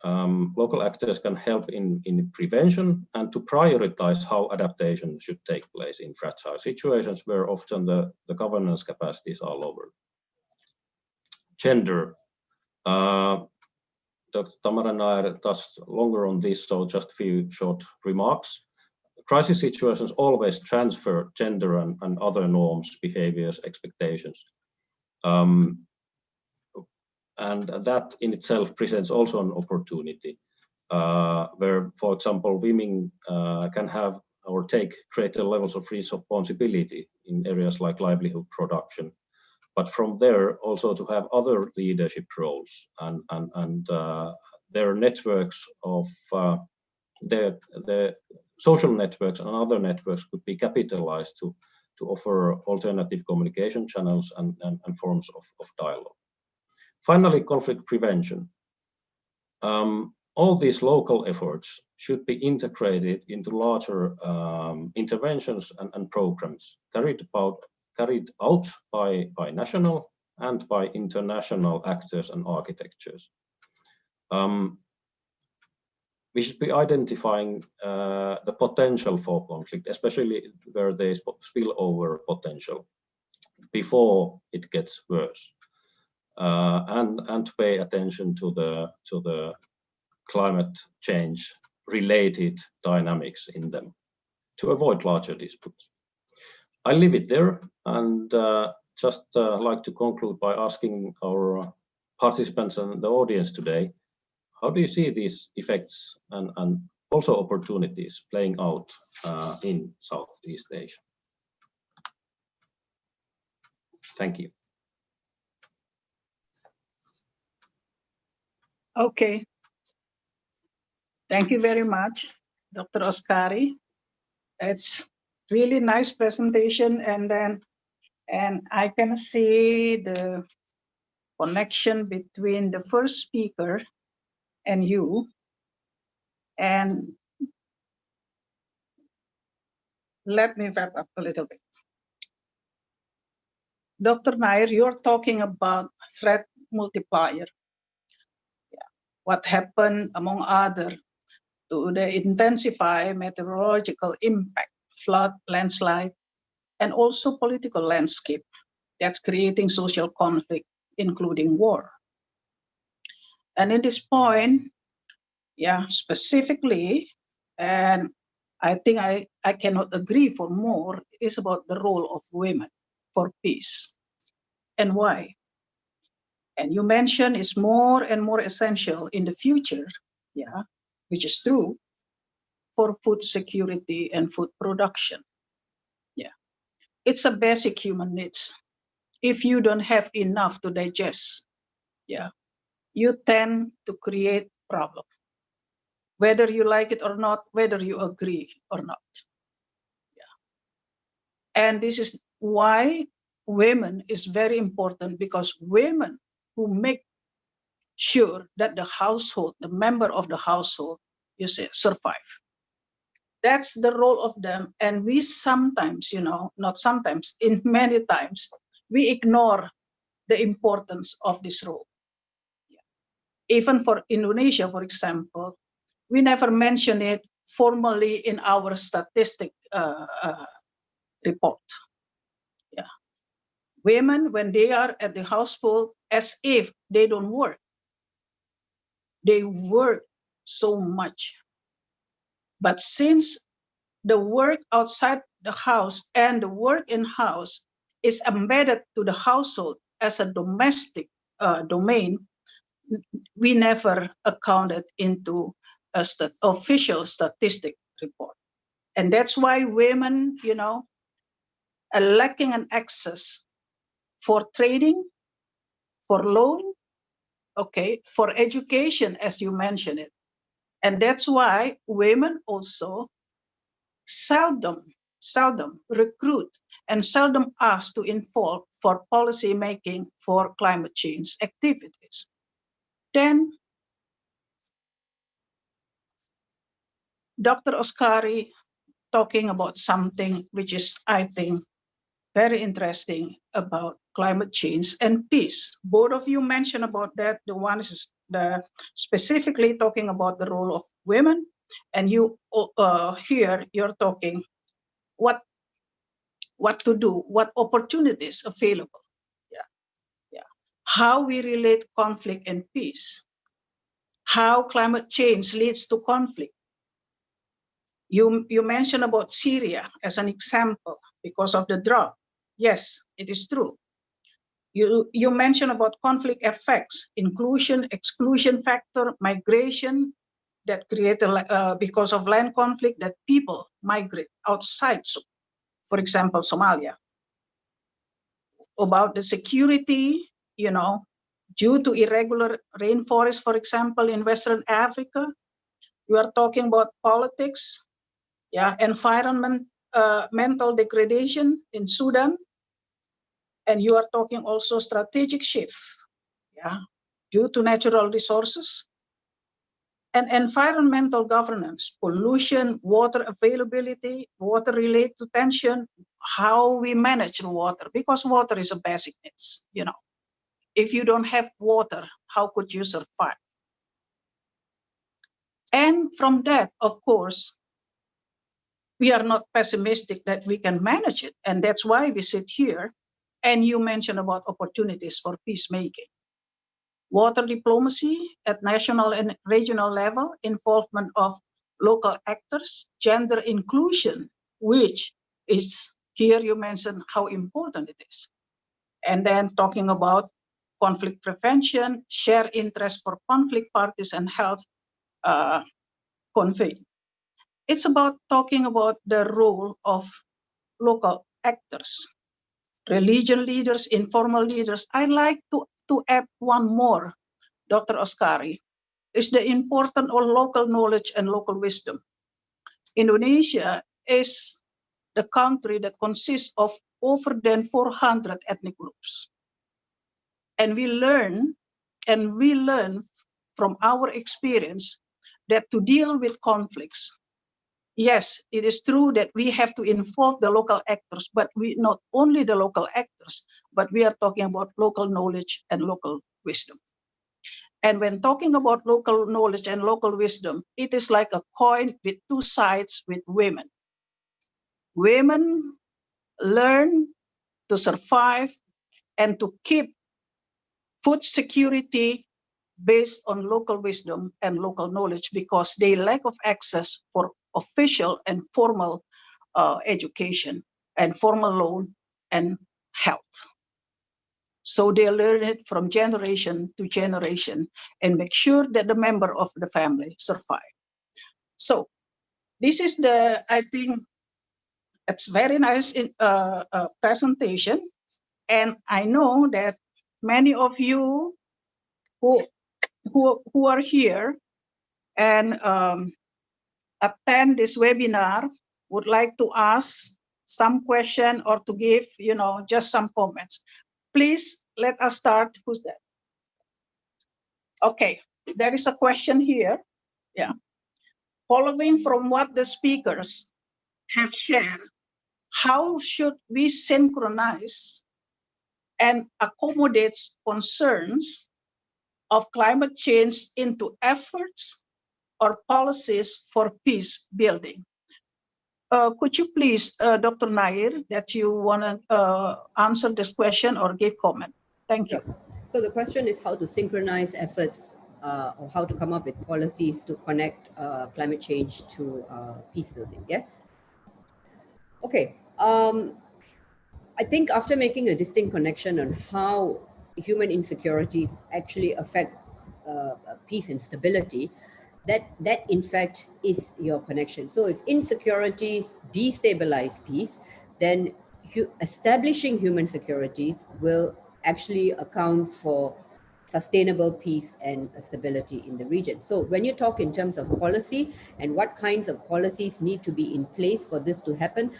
Local actors can help in prevention and to prioritize how adaptation should take place in fragile situations where often the governance capacities are lower. Gender. Dr. Tamara and Nair touched longer on this, so just a few short remarks. Crisis situations always transfer gender and other norms, behaviors, expectations. And that in itself presents also an opportunity where, for example, women can have or take greater levels of responsibility in areas like livelihood production, but from there also to have other leadership roles and their networks of their social networks and other networks could be capitalized to offer alternative communication channels and forms of dialogue. Finally, conflict prevention. All these local efforts should be integrated into larger interventions and programs carried out by national and by international actors and architectures. We should be identifying the potential for conflict, especially where there is spillover potential before it gets worse. And to pay attention to the climate change related dynamics in them to avoid larger disputes. I'll leave it there and just like to conclude by asking our participants and the audience today, how do you see these effects and also opportunities playing out in Southeast Asia? Thank you. Okay. Thank you very much, Dr. Oskari. It's really nice presentation, and I can see the connection between the first speaker and you. And let me wrap up a little bit. Dr. Nair, you're talking about threat multiplier. What happened, among other, to the intensify meteorological impact, flood, landslide, and also political landscape that's creating social conflict, including war. And in this point, specifically, and I think I cannot agree for more, is about the role of women for peace. And why? And you mentioned it's more and more essential in the future, which is true, for food security and food production. It's a basic human needs. If you don't have enough to digest, you tend to create problem, whether you like it or not, whether you agree or not. And this is why women is very important, because women who make sure that the household, the member of the household, survive. That's the role of them. And we sometimes, not sometimes, in many times, we ignore the importance of this role. Even for Indonesia, for example, we never mention it formally in our statistic report. Women, when they are at the household, as if they don't work. They work so much. But since the work outside the house and the work in house is embedded to the household as a domestic domain, we never accounted into a official statistic report. And that's why women, are lacking an access for training, for loan, for education, as you mentioned it. And that's why women also seldom recruit and seldom asked to involve for policy making for climate change activities. Then Dr. Oskari talking about something which is, I think, very interesting about climate change and peace. Both of you mentioned about that. The one is specifically talking about the role of women, and you here you're talking what to do, what opportunities available. Yeah. How we relate conflict and peace. How climate change leads to conflict. You mentioned about Syria as an example because of the drought. Yes, it is true. You mentioned about conflict effects, inclusion, exclusion factor, migration that create because of land conflict that people migrate outside, for example, Somalia. About the security, due to irregular rainforest, for example, in Western Africa. You are talking about politics, environment, mental degradation in Sudan. And you are talking also strategic shift, due to natural resources. And environmental governance, pollution, water availability, water related to tension, how we manage the water, because water is a basic needs, If you don't have water, how could you survive? And from that, of course, we are not pessimistic that we can manage it. And that's why we sit here. And you mentioned about opportunities for peacemaking. Water diplomacy at national and regional level, involvement of local actors, gender inclusion, which is, here you mentioned how important it is. And then talking about conflict prevention, share interest for conflict parties and health convey. It's about talking about the role of local actors, religion leaders, informal leaders. I like to add one more, Dr. Oskari, is the importance of local knowledge and local wisdom. Indonesia is the country that consists of over than 400 ethnic groups. And we learn from our experience that to deal with conflicts, yes, it is true that we have to involve the local actors, but we not only the local actors, but we are talking about local knowledge and local wisdom. And when talking about local knowledge and local wisdom, it is like a coin with two sides with women. Women learn to survive and to keep food security based on local wisdom and local knowledge because they lack of access for official and formal education and formal loan and health. So they learn it from generation to generation and make sure that the member of the family survive. So this is I think it's very nice presentation. And I know that many of you who are here and attend this webinar would like to ask some question or to give, just some comments. Please let us start. Who's that? Okay, there is a question here. Yeah. Following from what the speakers have shared, how should we synchronize and accommodate concerns of climate change into efforts or policies for peace building? Could you please, Dr. Nair, that you want to answer this question or give comment? Thank you. So the question is how to synchronize efforts or how to come up with policies to connect climate change to peace building. Yes? Okay. I think after making a distinct connection on how human insecurities actually affect peace and stability, that in fact is your connection. So if insecurities destabilize peace, then establishing human securities will actually account for sustainable peace and stability in the region. So when you talk in terms of policy and what kinds of policies need to be in place for this to happen,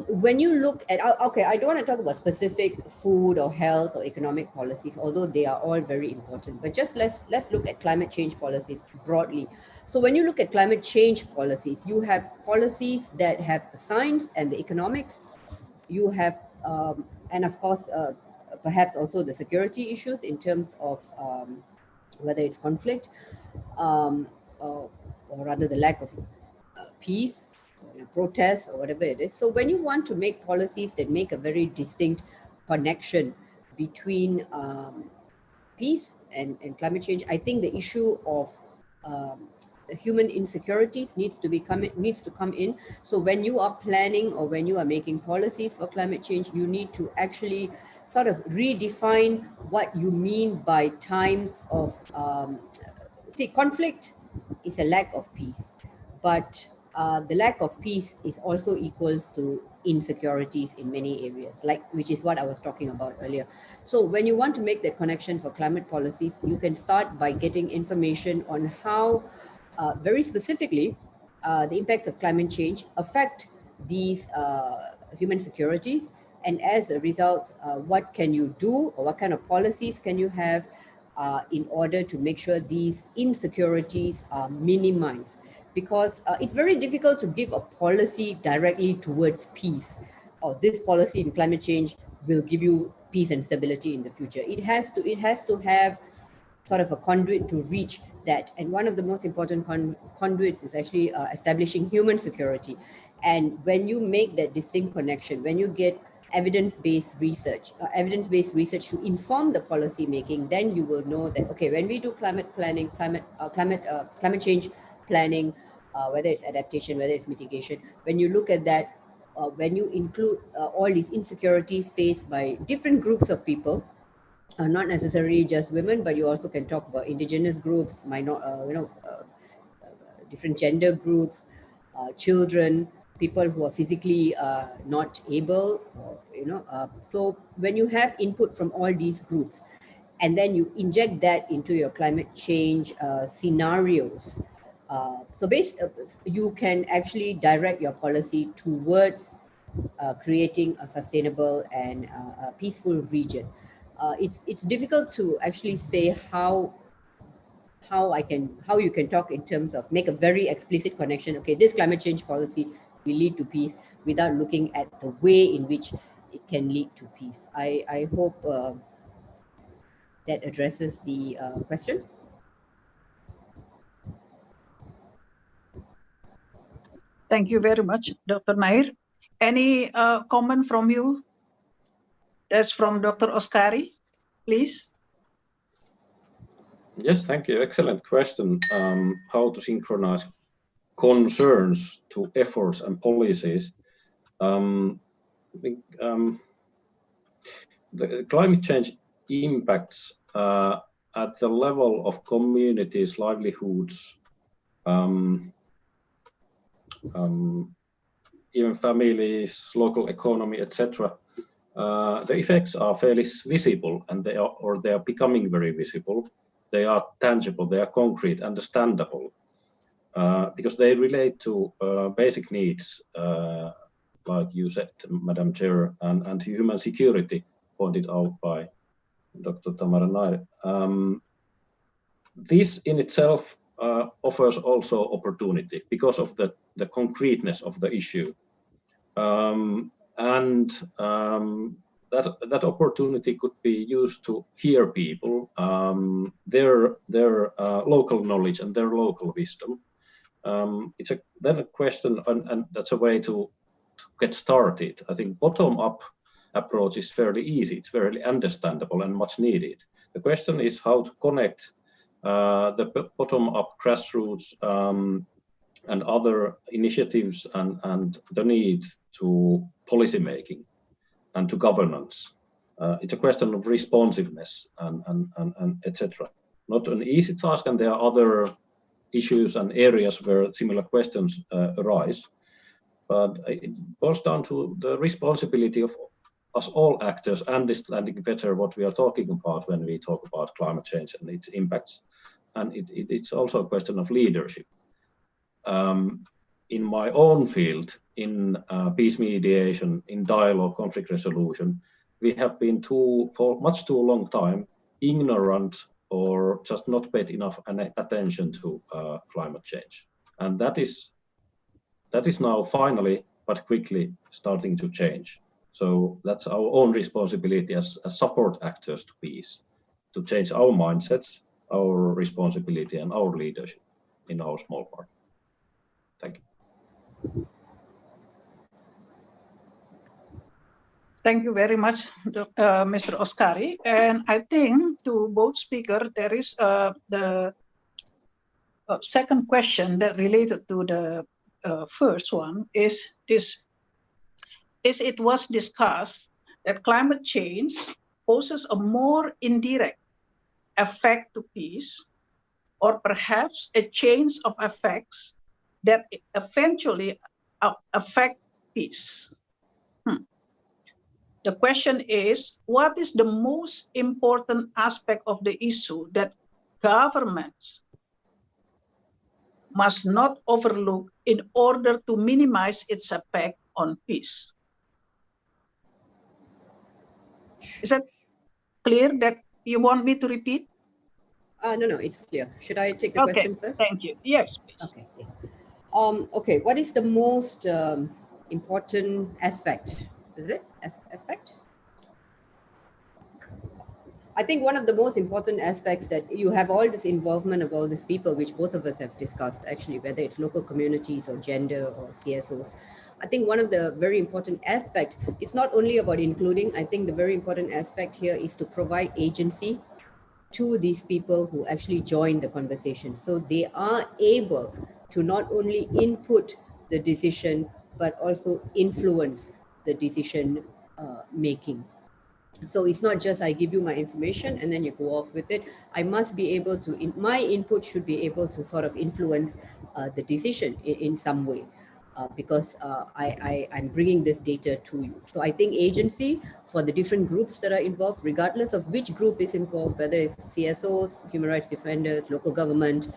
when you look at, okay, I don't want to talk about specific food or health or economic policies, although they are all very important, but just let's look at climate change policies broadly. So when you look at climate change policies, you have policies that have the science and the economics, you have, and of course, perhaps also the security issues in terms of whether it's conflict or rather the lack of peace, protests or whatever it is. So when you want to make policies that make a very distinct connection between peace and climate change, I think the issue of human insecurities needs to come in. So when you are planning or when you are making policies for climate change, you need to actually sort of redefine what you mean by times of conflict is a lack of peace, but the lack of peace is also equals to insecurities in many areas, which is what I was talking about earlier. So when you want to make that connection for climate policies, you can start by getting information on how very specifically the impacts of climate change affect these human securities, and as a result, what can you do or what kind of policies can you have in order to make sure these insecurities are minimized? Because it's very difficult to give a policy directly towards peace, or this policy in climate change will give you peace and stability in the future. It has to have sort of a conduit to reach that. And one of the most important conduits is actually establishing human security. And when you make that distinct connection, when you get evidence-based research to inform the policy making, then you will know that, okay, when we do climate planning, climate change planning, whether it's adaptation, whether it's mitigation, when you look at that, when you include all these insecurities faced by different groups of people, not necessarily just women, but you also can talk about indigenous groups, different gender groups, children, people who are physically not able, so when you have input from all these groups, and then you inject that into your climate change scenarios, you can actually direct your policy towards creating a sustainable and a peaceful region. It's difficult to actually say how you can talk in terms of make a very explicit connection. Okay, this climate change policy will lead to peace, without looking at the way in which it can lead to peace. I hope that addresses the question. Thank you very much, Dr. Nair. Any comment from you? That's from Dr. Oskari, please. Yes, thank you. Excellent question. How to synchronize concerns to efforts and policies. I think the climate change impacts at the level of communities, livelihoods, even families, local economy, etc. The effects are fairly visible, and they are becoming very visible. They are tangible, they are concrete, understandable, because they relate to basic needs, like you said, Madam Chair, and human security, pointed out by Dr. Tamara Nair. This in itself offers also opportunity because of the concreteness of the issue. That opportunity could be used to hear people, their local knowledge and their local wisdom. It's then a question, and that's a way to get started. I think bottom-up approach is fairly easy. It's very understandable and much needed. The question is how to connect the bottom-up grassroots and other initiatives and the need to policy making and to governance. It's a question of responsiveness and etc. Not an easy task, and there are other issues and areas where similar questions arise. But it boils down to the responsibility of us all actors understanding better what we are talking about when we talk about climate change and its impacts. And it's also a question of leadership. In my own field, in peace mediation, in dialogue, conflict resolution, we have been for much too long time ignorant or just not paid enough attention to climate change. And that is now finally, but quickly starting to change. So that's our own responsibility as support actors to peace, to change our mindsets, our responsibility and our leadership in our small part. Thank you. Thank you very much, Mr. Oskari. And I think to both speakers, there is the second question that related to the first one is this. It was discussed that climate change poses a more indirect effect to peace, or perhaps a change of effects that eventually affect peace. The question is, what is the most important aspect of the issue that governments must not overlook in order to minimize its effect on peace? Is that clear that you want me to repeat? No, it's clear. Should I take the question first? Thank you. Yes, please. Okay. Okay, what is the most important aspect? Is it aspect? I think one of the most important aspects that you have all this involvement of all these people, which both of us have discussed actually, whether it's local communities or gender or CSOs. I think one of the very important aspects is not only about including, I think the very important aspect here is to provide agency to these people who actually join the conversation. So they are able to not only input the decision, but also influence the decision making. So it's not just I give you my information and then you go off with it. I must be able to, my input should be able to sort of influence the decision in some way. Because I'm bringing this data to you. So I think agency for the different groups that are involved, regardless of which group is involved, whether it's CSOs, human rights defenders, local government,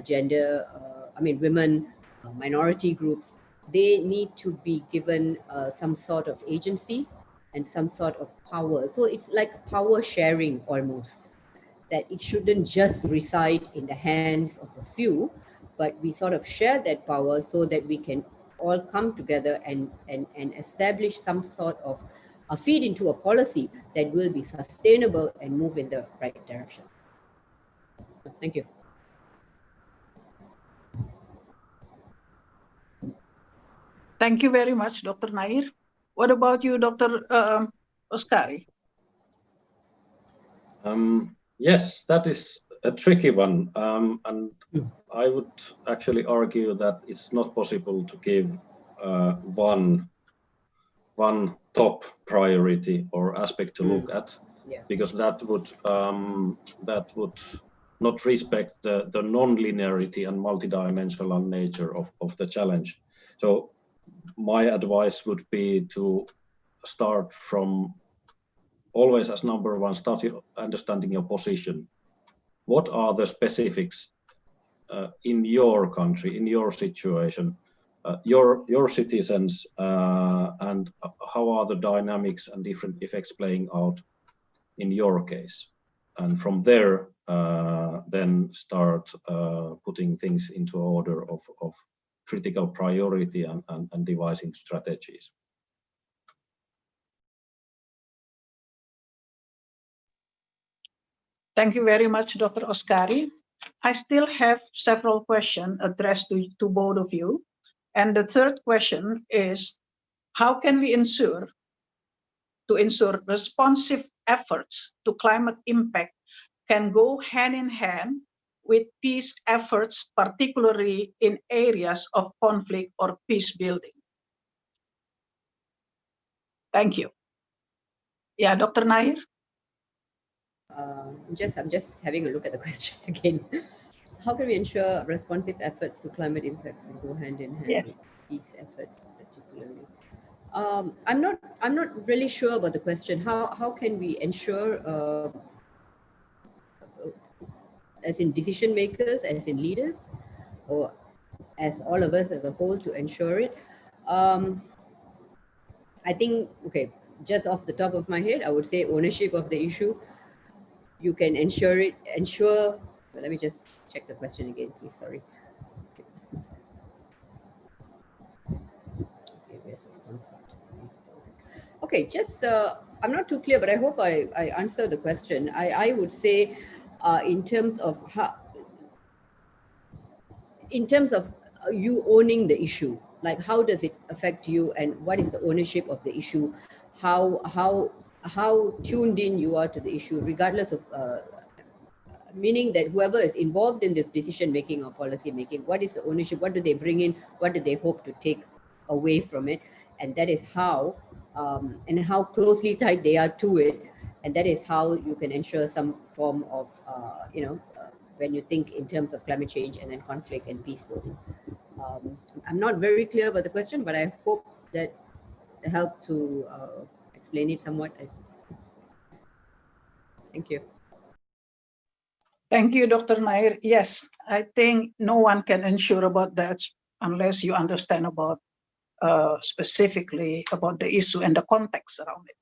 gender, women, minority groups, they need to be given some sort of agency and some sort of power. So it's like power sharing almost, that it shouldn't just reside in the hands of a few, but we sort of share that power so that we can all come together and establish some sort of a feed into a policy that will be sustainable and move in the right direction. Thank you. Thank you very much, Dr. Nair. What about you, Dr. Oskari? Yes, that is a tricky one, and I would actually argue that it's not possible to give one top priority or aspect to look at, because that would not respect the non-linearity and multidimensional nature of the challenge. So my advice would be to start from always as number one, start understanding your position. What are the specifics in your country, in your situation, your citizens, and how are the dynamics and different effects playing out in your case? And from there, then start putting things into order of critical priority and devising strategies. Thank you very much, Dr. Oskari. I still have several questions addressed to both of you. And the third question is, how can we ensure responsive efforts to climate impact can go hand in hand with peace efforts, particularly in areas of conflict or peace building? Thank you. Yeah, Dr. Nair? I'm just having a look at the question again. So how can we ensure responsive efforts to climate impacts and go hand in hand with peace efforts particularly? I'm not really sure about the question. How can we ensure, as in decision makers, as in leaders, or as all of us as a whole, to ensure it? I think, okay, just off the top of my head, I would say ownership of the issue. You can ensure, but let me just check the question again, please, sorry. Okay, just, I'm not too clear, but I hope I answer the question. I would say in terms of you owning the issue, like how does it affect you and what is the ownership of the issue? How tuned in you are to the issue, regardless of, meaning that whoever is involved in this decision making or policy making, what is the ownership? What do they bring in? What do they hope to take away from it? And that is how, and how closely tied they are to it. And that is how you can ensure some form of, when you think in terms of climate change and then conflict and peace building. I'm not very clear about the question, but I hope that helped to explain it somewhat. Thank you. Thank you, Dr. Nair. Yes, I think no one can ensure about that unless you understand about specifically about the issue and the context around it.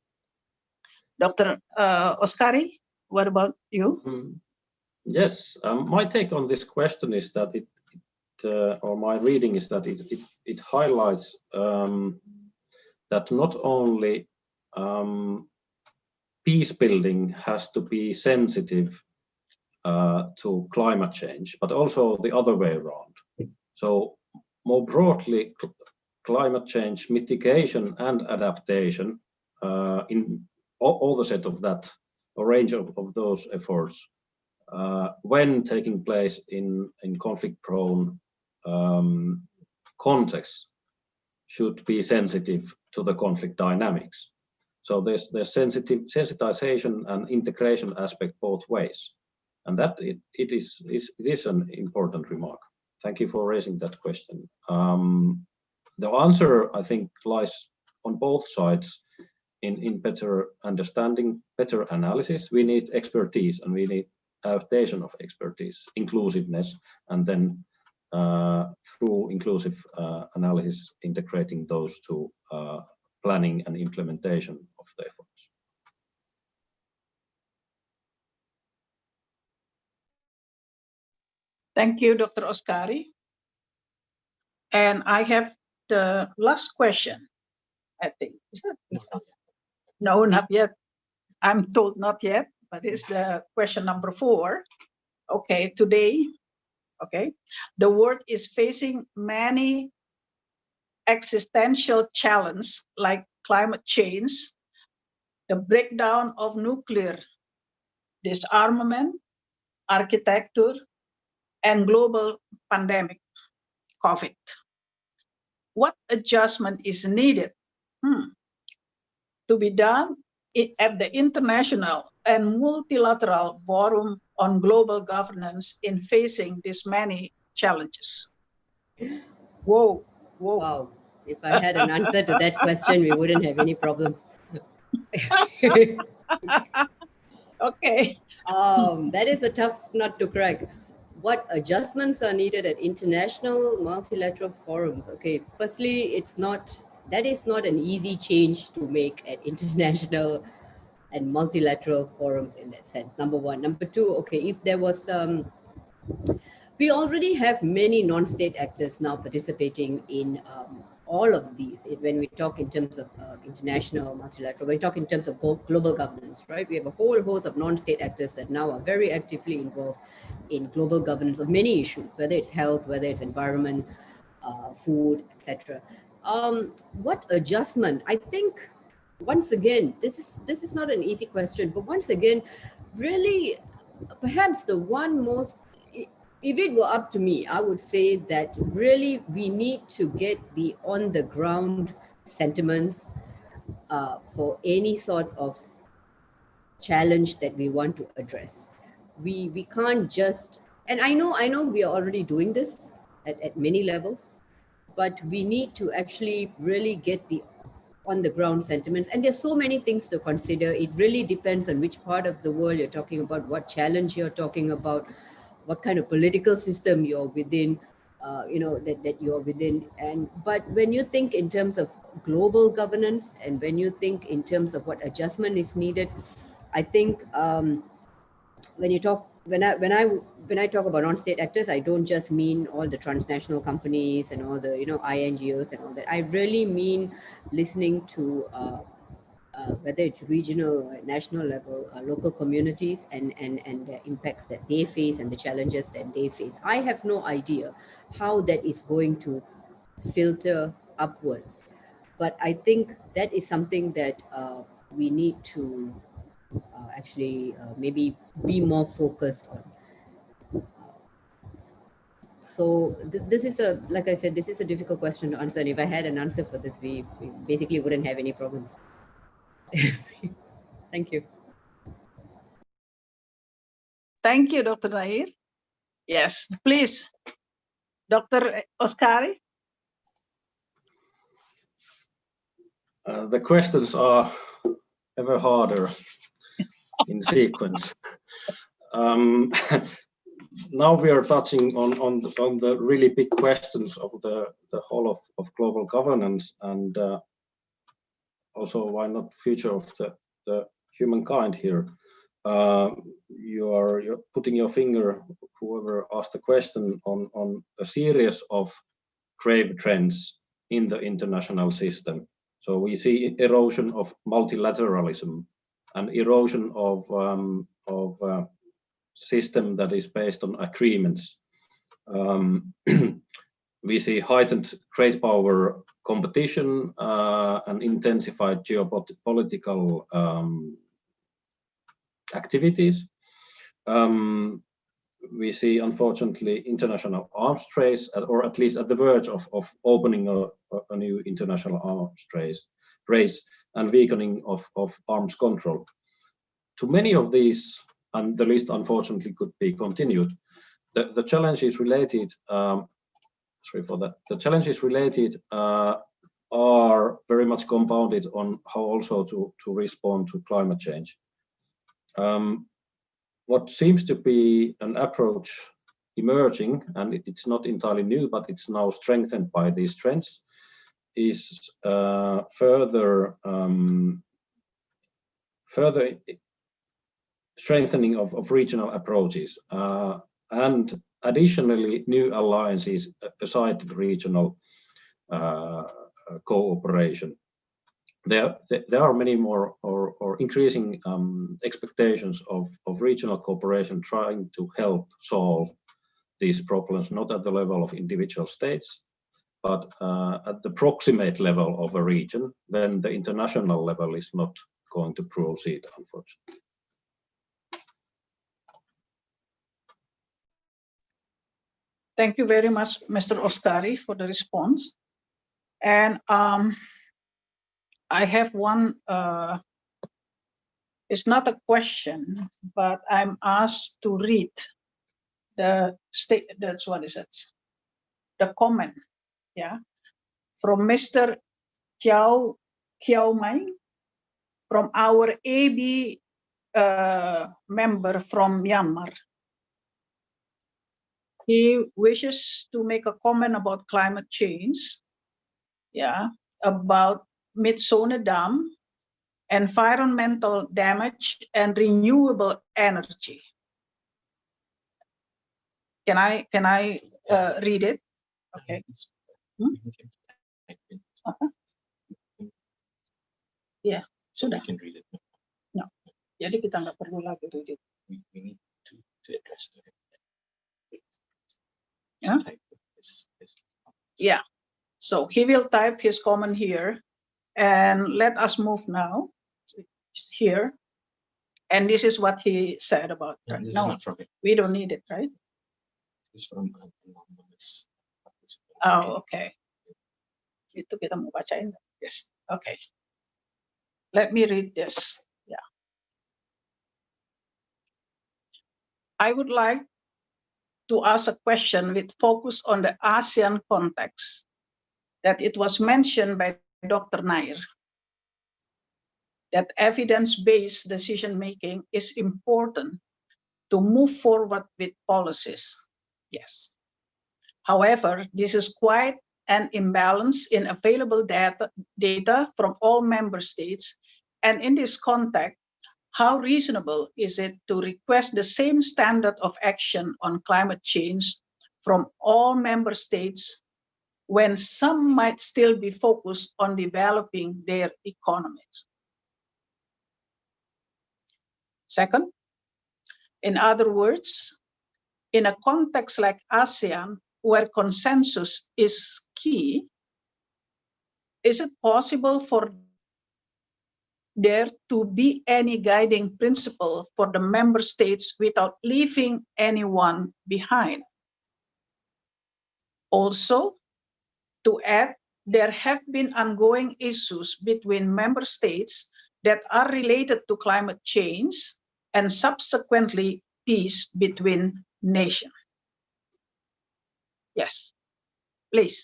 Dr. Oskari, what about you? Yes, my take on this question is that or my reading is that it highlights that not only peace building has to be sensitive to climate change, but also the other way around. So more broadly, climate change mitigation and adaptation in all the set of that, a range of those efforts, when taking place in conflict-prone contexts, should be sensitive to the conflict dynamics. So there's sensitization and integration aspect both ways, and that it is an important remark. Thank you for raising that question. The answer, I think, lies on both sides in better understanding, better analysis. We need expertise and we need adaptation of expertise, inclusiveness, and then through inclusive analysis, integrating those to planning and implementation of the efforts. Thank you, Dr. Oskari. And I have the last question, I think. Is that? No, not yet. I'm told not yet, but it's the question number 4. Okay, today, okay, the world is facing many existential challenges like climate change, the breakdown of nuclear disarmament, architecture, and global pandemic, COVID. What adjustment is needed to be done at the international and multilateral forum on global governance in facing these many challenges? Whoa, whoa. Wow, if I had an answer to that question, we wouldn't have any problems. Okay. That is a tough nut to crack. What adjustments are needed at international multilateral forums? Okay, firstly, that is not an easy change to make at international and multilateral forums in that sense, number one. Number two, okay, if there was we already have many non-state actors now participating in all of these. When we talk in terms of international, multilateral, when we talk in terms of global governance, right? We have a whole host of non-state actors that now are very actively involved in global governance of many issues, whether it's health, whether it's environment, food, etc. What adjustment? I think, once again, this is not an easy question, but once again, really, perhaps the one most, if it were up to me, I would say that really we need to get the on-the-ground sentiments for any sort of challenge that we want to address. We can't just, and I know we are already doing this at many levels, but we need to actually really get the on the ground sentiments. And there's so many things to consider. It really depends on which part of the world you're talking about, what challenge you're talking about, what kind of political system you're within, that you're within. But when you think in terms of global governance, and when you think in terms of what adjustment is needed, I think when I talk about non-state actors, I don't just mean all the transnational companies and all the INGOs and all that. I really mean listening to whether it's regional or national level, local communities and the impacts that they face and the challenges that they face. I have no idea how that is going to filter upwards, but I think that is something that we need to actually maybe be more focused on. So this is like I said, this is a difficult question to answer. And if I had an answer for this, we basically wouldn't have any problems. Thank you. Thank you, Dr. Nair. Yes, please, Dr. Oskari. The questions are ever harder in sequence. Now we are touching on the really big questions of the whole of global governance, and also why not future of the humankind here. You're putting your finger, whoever asked the question, on a series of grave trends in the international system. So we see erosion of multilateralism, and erosion of system that is based on agreements. We see heightened great power competition and intensified geopolitical activities. We see, unfortunately, international arms race, or at least at the verge of opening a new international arms race and weakening of arms control. To many of these, and the list unfortunately could be continued, the challenges related, the challenges related are very much compounded on how also to respond to climate change. What seems to be an approach emerging, and it's not entirely new, but it's now strengthened by these trends, is further strengthening of regional approaches, and additionally new alliances aside the regional cooperation. There are many more or increasing expectations of regional cooperation trying to help solve these problems, not at the level of individual states, but at the proximate level of a region. Then the international level is not going to proceed, unfortunately. Thank you very much, Mr. Oskari, for the response. And I have one, it's not a question, but I'm asked to read the the comment, yeah, from Mr. Kiao Mai, from our AB member from Myanmar. He wishes to make a comment about climate change, yeah, about Mitsone Dam, environmental damage, and renewable energy. Can I read it? Okay. Yeah, sudah. Can read it. No. Jadi kita nggak perlu lagi read it. We need to address the. Yeah. Yeah. So he will type his comment here, and let us move now here. And this is what he said about. Yeah, no, we don't need it, right? This is from Oh, okay. Itu kita mau bacain. Yes. Okay. Let me read this. Yeah. I would like to ask a question with focus on the ASEAN context that it was mentioned by Dr. Nair. that evidence-based decision-making is important to move forward with policies. Yes. However, this is quite an imbalance in available data from all member states. And in this context, how reasonable is it to request the same standard of action on climate change from all member states when some might still be focused on developing their economies? Second, in other words, in a context like ASEAN, where consensus is key, is it possible for there to be any guiding principle for the member states without leaving anyone behind? Also, to add, there have been ongoing issues between member states that are related to climate change and subsequently peace between nations. Yes, please.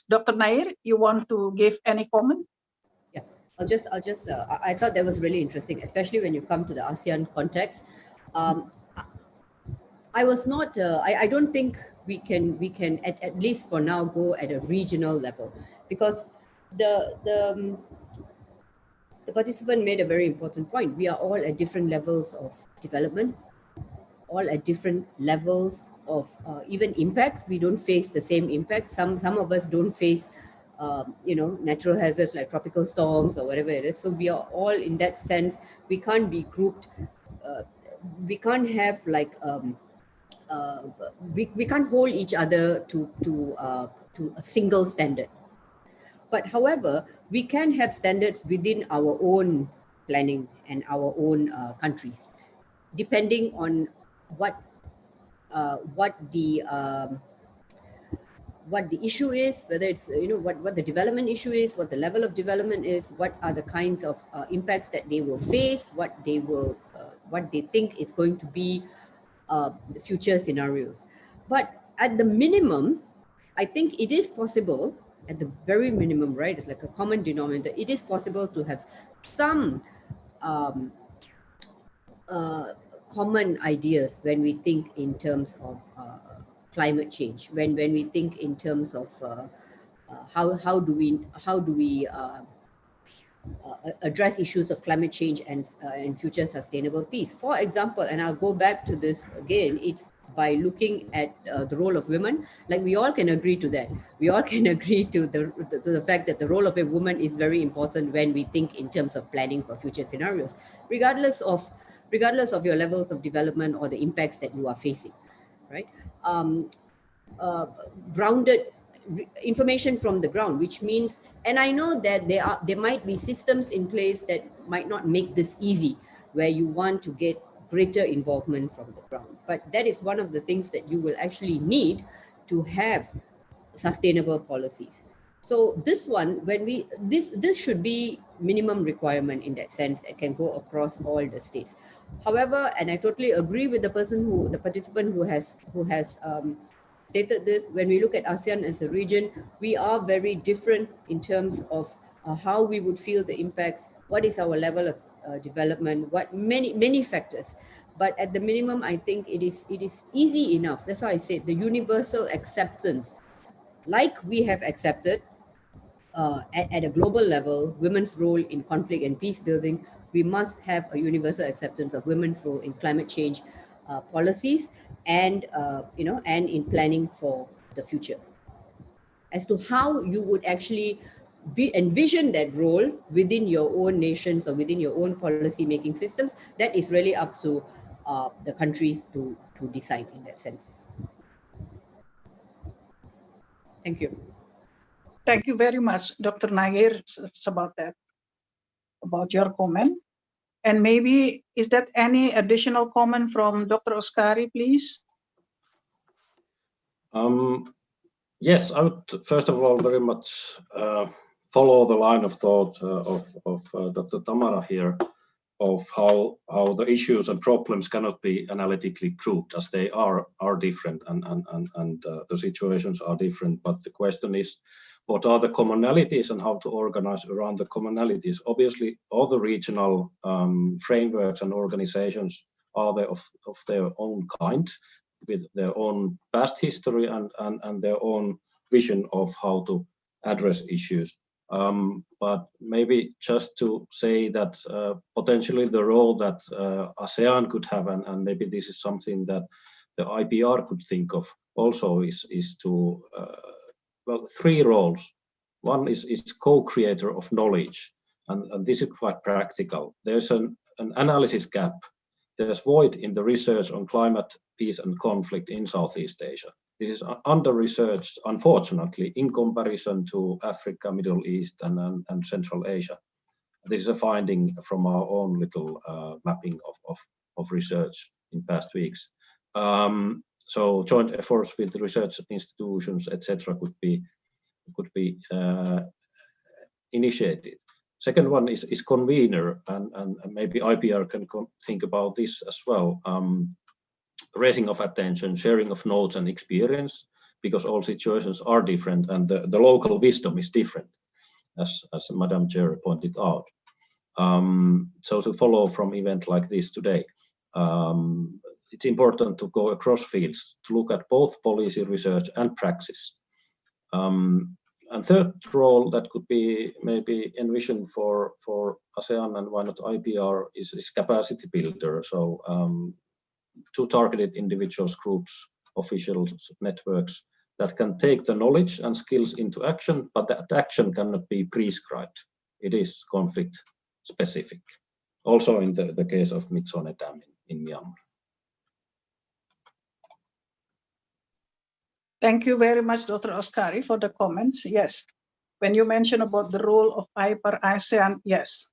Dr. Nair, you want to give any comment? Yeah, I thought that was really interesting, especially when you come to the ASEAN context. I don't think we can at least for now go at a regional level, because the participant made a very important point. We are all at different levels of development, all at different levels of even impacts. We don't face the same impacts. Some of us don't face natural hazards like tropical storms or whatever it is. So we are all, in that sense, we can't be grouped. We can't have like we can't hold each other to a single standard. But however, we can have standards within our own planning and our own countries, depending on what the issue is, whether it's what the development issue is, what the level of development is, what are the kinds of impacts that they will face, what they think is going to be the future scenarios. But at the minimum, I think it is possible, at the very minimum, right? It's like a common denominator. It is possible to have some common ideas when we think in terms of climate change. When we think in terms of how do we address issues of climate change and future sustainable peace. For example, and I'll go back to this again, it's by looking at the role of women. Like, we all can agree to that. We all can agree to the fact that the role of a woman is very important when we think in terms of planning for future scenarios, regardless of your levels of development or the impacts that you are facing, right? Grounded information from the ground, which means, and I know that there might be systems in place that might not make this easy, where you want to get greater involvement from the ground, but that is one of the things that you will actually need to have sustainable policies. So this one, this should be minimum requirement in that sense, that can go across all the states. However, and I totally agree with the participant who has stated this, when we look at ASEAN as a region, we are very different in terms of how we would feel the impacts, what is our level of development, what many factors. But at the minimum, I think it is easy enough. That's why I said the universal acceptance, like we have accepted at a global level women's role in conflict and peace building, we must have a universal acceptance of women's role in climate change policies and and in planning for the future. As to how you would actually envision that role within your own nations or within your own policy making systems, that is really up to the countries to decide in that sense. Thank you. Thank you very much, Dr. Nair, about that, about your comment. And maybe, is that any additional comment from Dr. Oskari, please? Yes, I would first of all very much follow the line of thought of Dr. Tamara here. how the issues and problems cannot be analytically grouped, as they are different and the situations are different. But the question is, what are the commonalities and how to organize around the commonalities? Obviously, all the regional frameworks and organizations are of their own kind, with their own past history and their own vision of how to address issues. But maybe just to say that potentially the role that ASEAN could have, and maybe this is something that the IPR could think of also, is to, well, three roles. One is co-creator of knowledge, and this is quite practical. There's an analysis gap. There's void in the research on climate, peace and conflict in Southeast Asia. This is under-researched, unfortunately, in comparison to Africa, Middle East, and Central Asia. This is a finding from our own little mapping of research in past weeks. So joint efforts with research institutions, etc., could be initiated. Second one is convener, and maybe IPR can think about this as well. Raising of attention, sharing of notes and experience, because all situations are different and the local wisdom is different, as Madam Chair pointed out. So to follow from event like this today, it's important to go across fields to look at both policy, research and praxis. And third role that could be maybe envisioned for ASEAN and why not IPR is capacity builder. So to targeted individuals, groups, officials, networks that can take the knowledge and skills into action, but that action cannot be prescribed. It is conflict specific. Also in the case of Mitsone Dam in Myanmar. Thank you very much, Dr. Oskari, for the comments. Yes, when you mentioned about the role of IPR ASEAN, yes,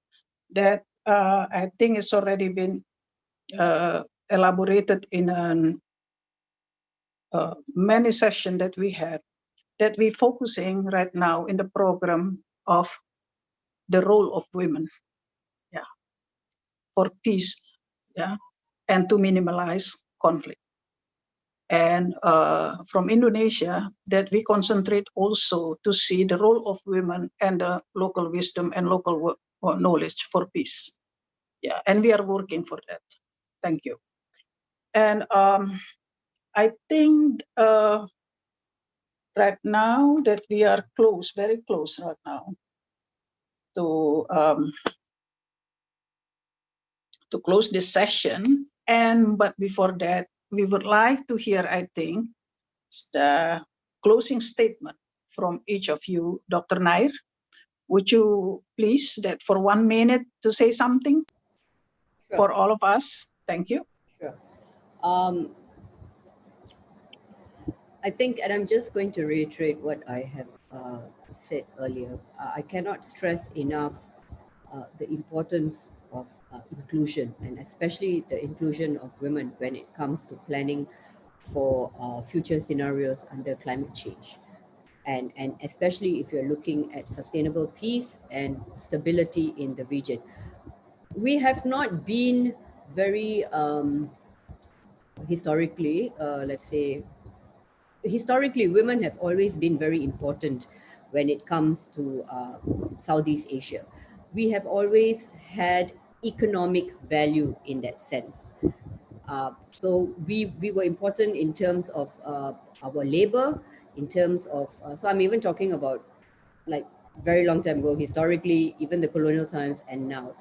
that I think it's already been elaborated in many sessions that we had, that we're focusing right now in the program of the role of women, yeah, for peace, yeah, and to minimize conflict. And from Indonesia, that we concentrate also to see the role of women and the local wisdom and local knowledge for peace. Yeah, and we are working for that. Thank you. And I think right now that we are close, very close right now to close this session. But before that, we would like to hear, I think, the closing statement from each of you. Dr. Nair, would you please, that for 1 minute to say something? Sure. For all of us? Thank you. Sure. I think, and I'm just going to reiterate what I have said earlier. I cannot stress enough the importance of inclusion, and especially the inclusion of women when it comes to planning for future scenarios under climate change. And especially if you're looking at sustainable peace and stability in the region. We have not been very, historically, let's say, historically, women have always been very important when it comes to Southeast Asia. We have always had economic value in that sense. So we were important in terms of our labor, in terms of, so I'm even talking about like very long time ago, historically, even the colonial times and now.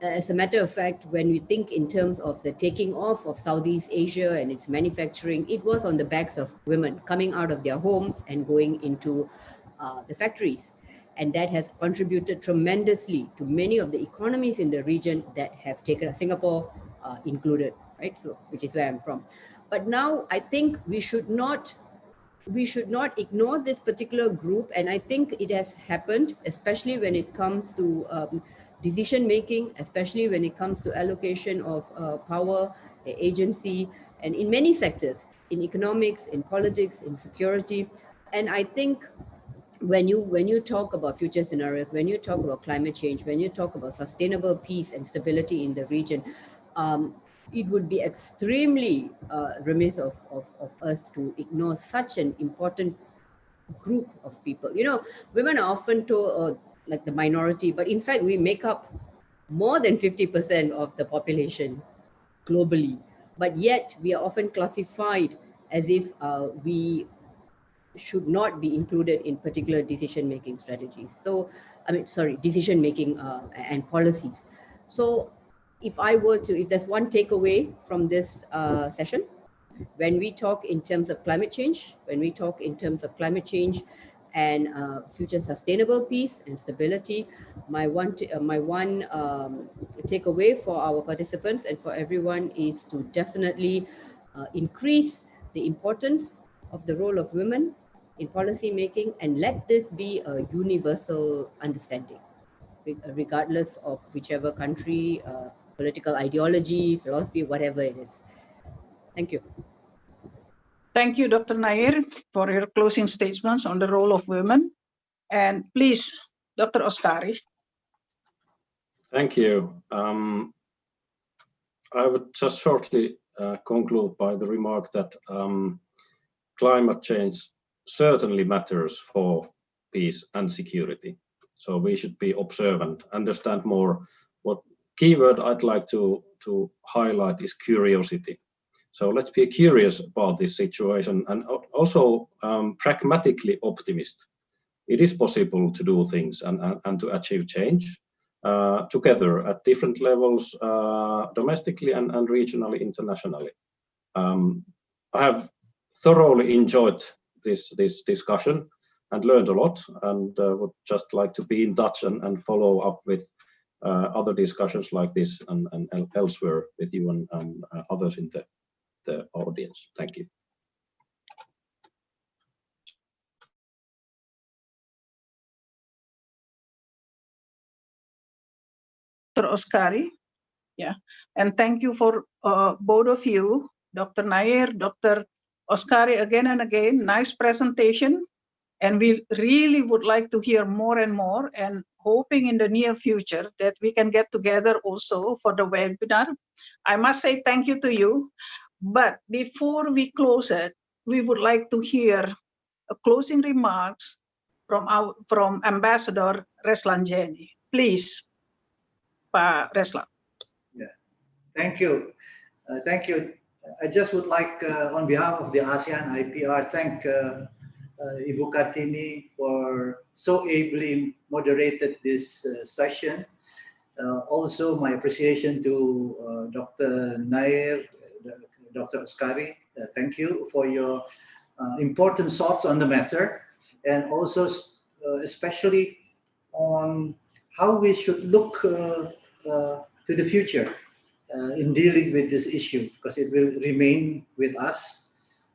As a matter of fact, when we think in terms of the taking off of Southeast Asia and its manufacturing, it was on the backs of women coming out of their homes and going into the factories. And that has contributed tremendously to many of the economies in the region that have taken, Singapore included, right? So, which is where I'm from. But now I think we should not ignore this particular group. And I think it has happened, especially when it comes to decision making, especially when it comes to allocation of power, agency, and in many sectors, in economics, in politics, in security. And I think when you talk about future scenarios, when you talk about climate change, when you talk about sustainable peace and stability in the region, it would be extremely remiss of us to ignore such an important group of people. You know, women are often told like the minority, but in fact we make up more than 50% of the population globally, but yet we are often classified as if we should not be included in particular decision-making strategies. So, I mean, sorry, decision-making and policies. So if there's one takeaway from this session, when we talk in terms of climate change, and future sustainable peace and stability, my one takeaway for our participants and for everyone is to definitely increase the importance of the role of women in policy making, and let this be a universal understanding, regardless of whichever country, political ideology, philosophy, whatever it is. Thank you. Thank you, Dr. Nair, for your closing statements on the role of women. And please, Dr. Oskari. Thank you. I would just shortly conclude by the remark that climate change certainly matters for peace and security. So we should be observant, understand more. What keyword I'd like to highlight is curiosity. So let's be curious about this situation and also pragmatically optimist. It is possible to do things and to achieve change together at different levels, domestically and regionally, internationally. I have thoroughly enjoyed this discussion and learned a lot, and would just like to be in touch and follow up with other discussions like this and elsewhere with you and others in the audience. Thank you. Dr. Oskari, yeah, and thank you for both of you, Dr. Nair, Dr. Oskari, again and again. Nice presentation, and we really would like to hear more and more, and hoping in the near future that we can get together also for the webinar. I must say thank you to you, but before we close it, we would like to hear closing remarks from Ambassador Reslanjeni. Please, Pak Reslan. Yeah, thank you. Thank you. I just would like, on behalf of the ASEAN-IPR, thank Ibu Kartini for so ably moderated this session. Also, my appreciation to Dr. Nair, Dr. Oskari. Thank you for your important thoughts on the matter, and also especially on how we should look to the future in dealing with this issue, because it will remain with us,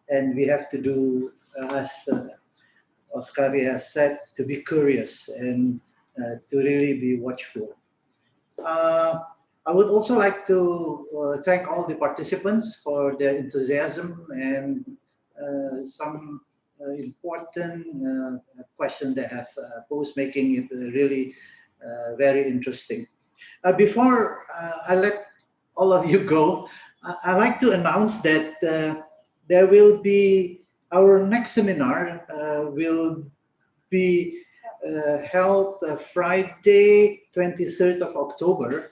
and we have to do, as Oskari has said, to be curious and to really be watchful. I would also like to thank all the participants for their enthusiasm and some important questions they have posed, making it really very interesting. Before I let all of you go, I'd like to announce that there will be our next seminar will be held Friday, 23rd of October,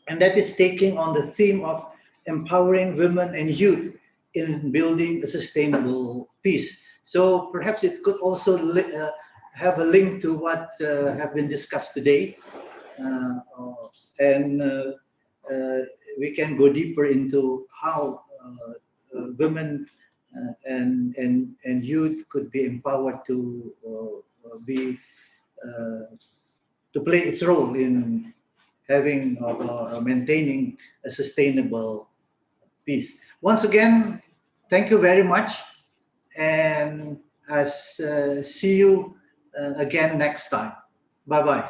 and that is taking on the theme of empowering women and youth in building a sustainable peace. So perhaps it could also have a link to what have been discussed today, and we can go deeper into how women and youth could be empowered to play its role in having or maintaining a sustainable peace. Once again, thank you very much, and see you again next time. Bye-bye.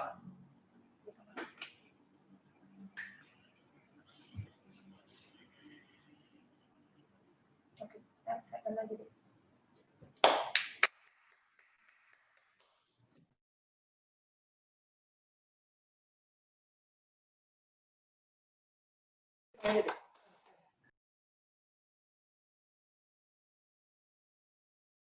Go ahead.